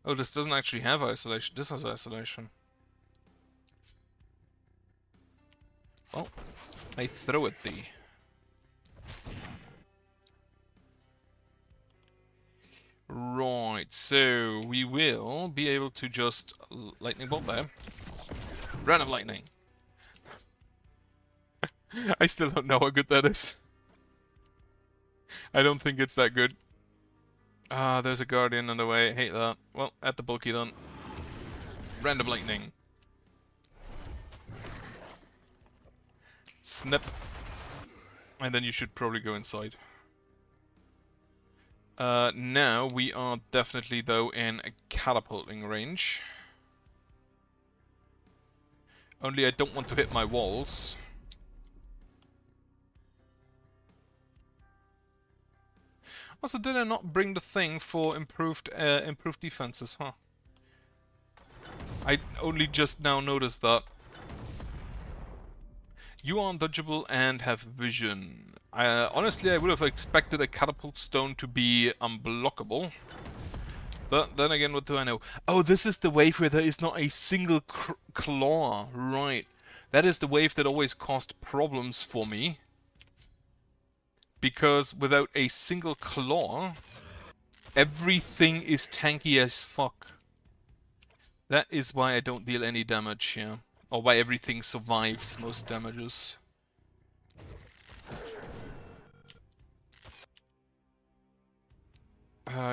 Oh, this doesn't actually have isolation. This has isolation. Well, I throw at thee. Right, so we will be able to just lightning bolt there. Random lightning. I still don't know how good that is. I don't think it's that good. Ah, there's a guardian in the way. I hate that. Well, at the bulky then. Random lightning. Snip. And then you should probably go inside. Now we are definitely, though, in a catapulting range. Only I don't want to hit my walls. Also, did I not bring the thing for improved defenses, huh? I only just now noticed that. You are undodgeable and have vision. Honestly, I would have expected a catapult stone to be unblockable. But then again, what do I know? Oh, this is the wave where there is not a single claw. Right. That is the wave that always caused problems for me. Because without a single claw, everything is tanky as fuck. That is why I don't deal any damage here. Or why everything survives most damages.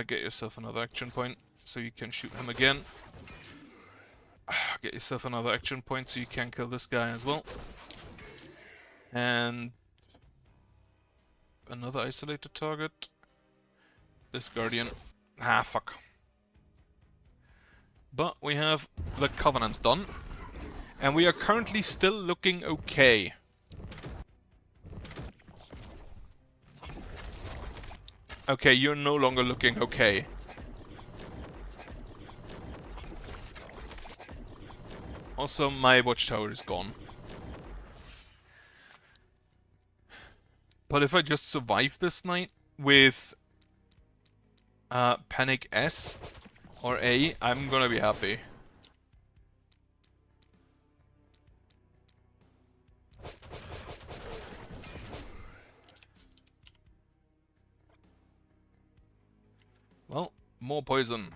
Get yourself another action point so you can shoot him again. Get yourself another action point so you can kill this guy as well. And another isolated target. This guardian. Ah, fuck. But we have the Covenant done. And we are currently still looking okay. Okay, you're no longer looking okay. Also, my watchtower is gone. But if I just survive this night with Panic S or A, I'm gonna be happy. Well, more poison.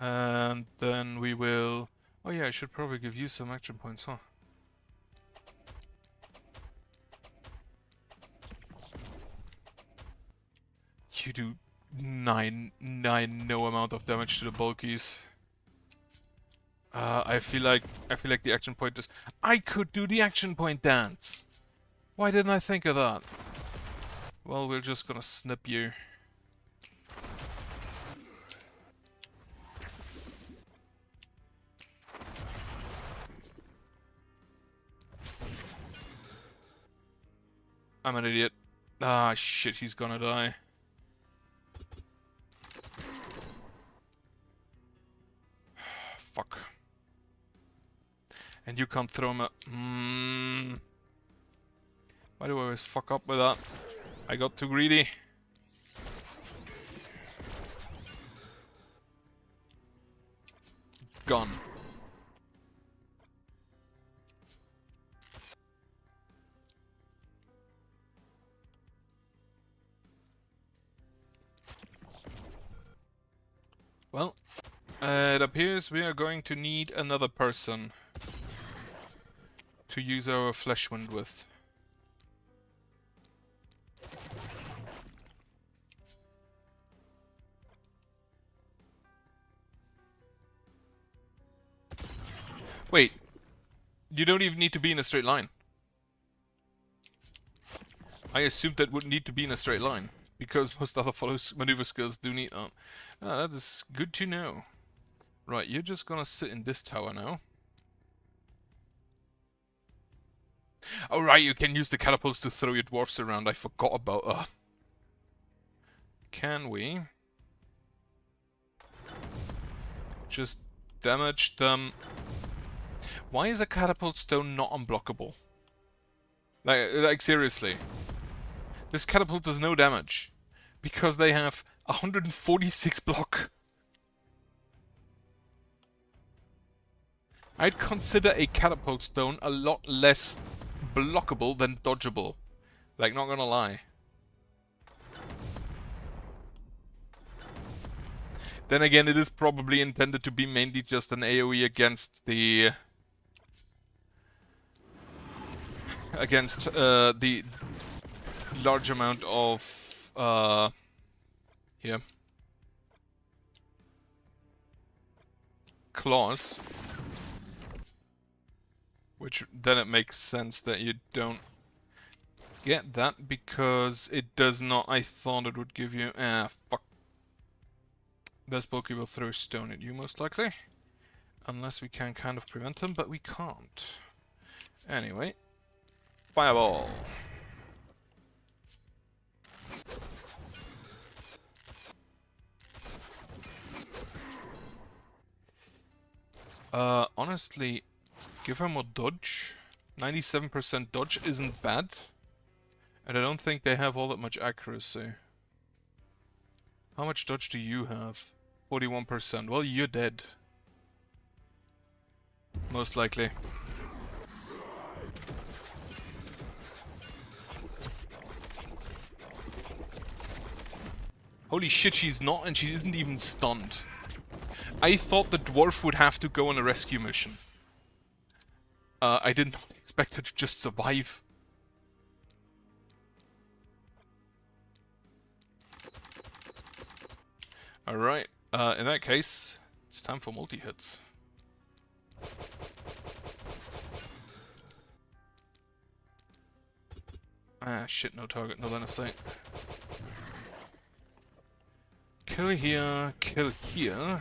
And then we will... Oh yeah, I should probably give you some action points, huh? You do nine no amount of damage to the bulkies. I feel like the action point is... I could do the action point dance! Why didn't I think of that? Well, we're just gonna snip you. I'm an idiot. Ah, shit, he's gonna die. Fuck. And you can't throw him a... Why do I always fuck up with that? I got too greedy. Gone. It appears we are going to need another person to use our flesh wind with. Wait, you don't even need to be in a straight line. I assumed that would need to be in a straight line, because most other maneuver skills do need that. Ah, that is good to know. Right, you're just gonna sit in this tower now. Oh right, you can use the catapults to throw your dwarfs around. I forgot about that. Can we just damage them? Why is a catapult stone not unblockable? Like seriously. This catapult does no damage. Because they have 146 block. I'd consider a catapult stone a lot less blockable than dodgeable. Like, not gonna lie. Then again, it is probably intended to be mainly just an AoE against the... the large amount of... here. Claws. Which then it makes sense that you don't get that, because it does not... I thought it would give you... Ah, fuck. This bulky will throw stone at you, most likely. Unless we can kind of prevent him, but we can't. Anyway. Fireball! Honestly, give her more dodge. 97% dodge isn't bad. And I don't think they have all that much accuracy. How much dodge do you have? 41%. Well, you're dead. Most likely. Holy shit, she's not, and she isn't even stunned. I thought the dwarf would have to go on a rescue mission. I did not expect her to just survive. Alright, in that case, it's time for multi-hits. Ah, shit, no target, no line of sight. Kill here, kill here.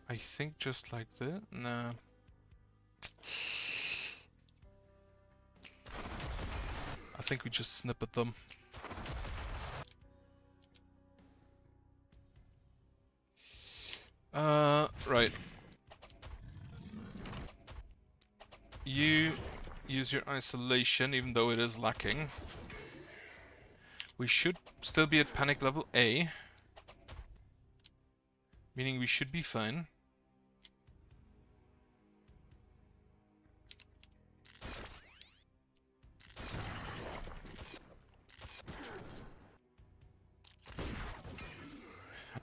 I think just like that? Nah. I think we just snip at them. Right. You use your isolation, even though it is lacking. We should still be at panic level A. Meaning we should be fine.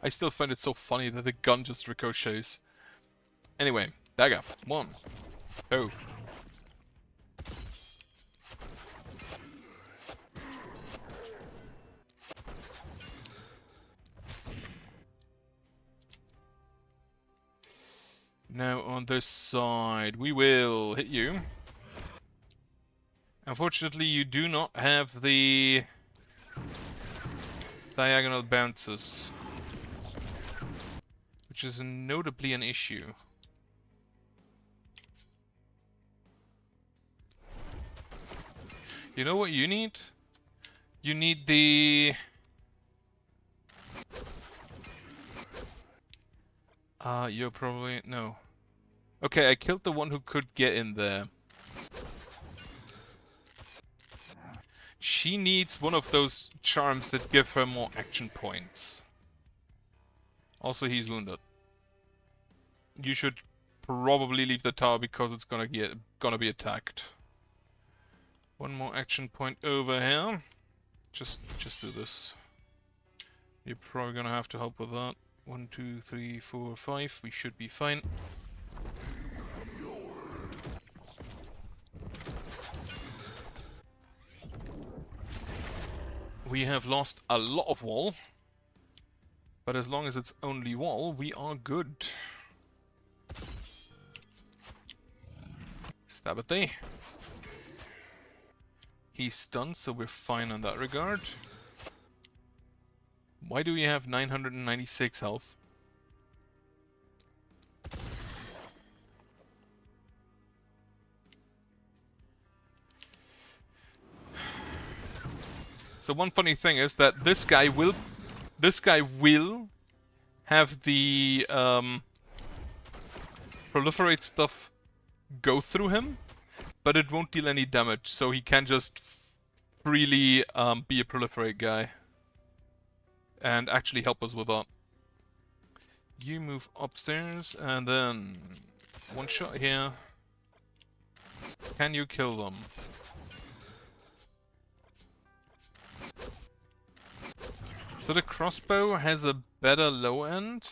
I still find it so funny that the gun just ricochets. Anyway, dagger. 1. 2. Now on this side, we will hit you. Unfortunately, you do not have the diagonal bounces, which is notably an issue. You know what you need? You need the... you're probably... no. Okay, I killed the one who could get in there. She needs one of those charms that give her more action points. Also, he's wounded. You should probably leave the tower because it's gonna be attacked. One more action point over here. just do this. You're probably gonna have to help with that. 1, 2, 3, 4, 5. We should be fine. We have lost a lot of wall, but as long as it's only wall, we are good. Stab it there. He's stunned, so we're fine in that regard. Why do we have 996 health? So one funny thing is that this guy will have the proliferate stuff go through him, but it won't deal any damage, so he can just freely be a proliferate guy and actually help us with that. You move upstairs, and then one shot here. Can you kill them? So the crossbow has a better low end,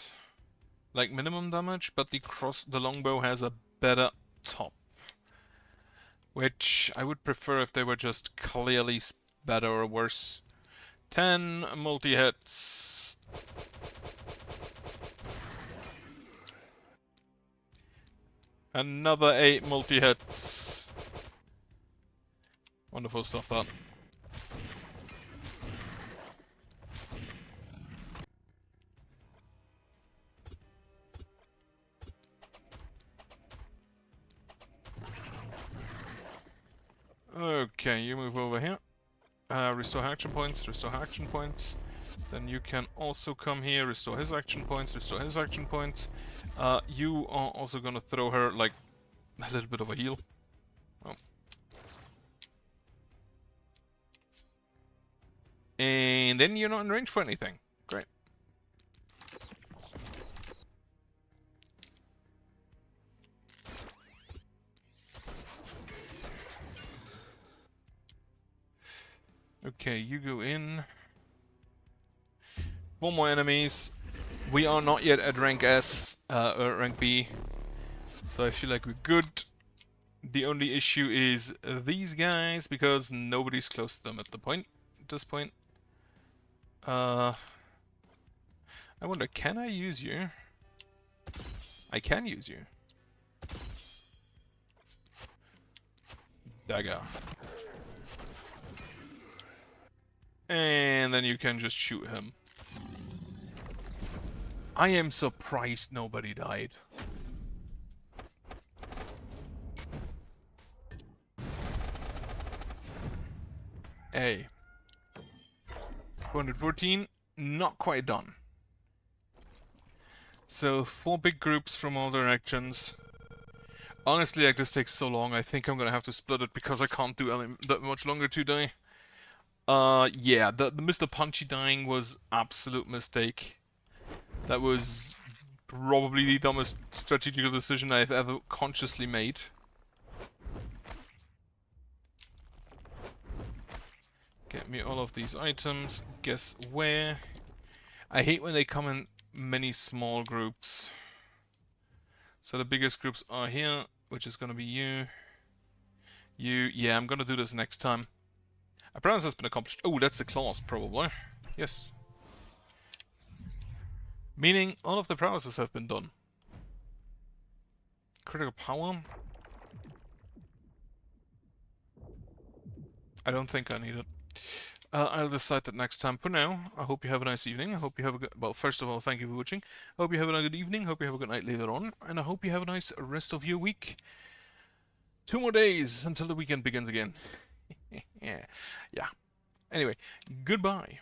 like minimum damage, but the longbow has a better top. Which I would prefer if they were just clearly better or worse. 10 multi-hits. Another 8 multi-hits. Wonderful stuff, that. Okay, you move over here. Restore action points, restore action points. Then you can also come here, restore his action points, restore his action points. You are also gonna throw her, like, a little bit of a heal. Oh. And then you're not in range for anything. Great. Okay, you go in. 4 more enemies. We are not yet at rank S, or rank B. So I feel like we're good. The only issue is these guys, because nobody's close to them at this point. I wonder, can I use you? I can use you. Dagger. And then you can just shoot him. I am surprised nobody died. Hey. 414, not quite done. So 4 big groups from all directions. Honestly, like, this takes so long, I think I'm gonna have to split it because I can't do that much longer today. Yeah, the Mr. Punchy dying was absolute mistake. That was probably the dumbest strategical decision I've ever consciously made. Get me all of these items. Guess where? I hate when they come in many small groups. So the biggest groups are here, which is gonna be you. You, yeah, I'm gonna do this next time. A promise has been accomplished. Oh, that's the clause, probably. Yes. Meaning, all of the promises have been done. Critical power? I don't think I need it. I'll decide that next time. For now, I hope you have a nice evening. I hope you have a good... Well, first of all, thank you for watching. I hope you have a good evening. Hope you have a good night later on. And I hope you have a nice rest of your week. 2 more days until the weekend begins again. Yeah. Anyway, goodbye.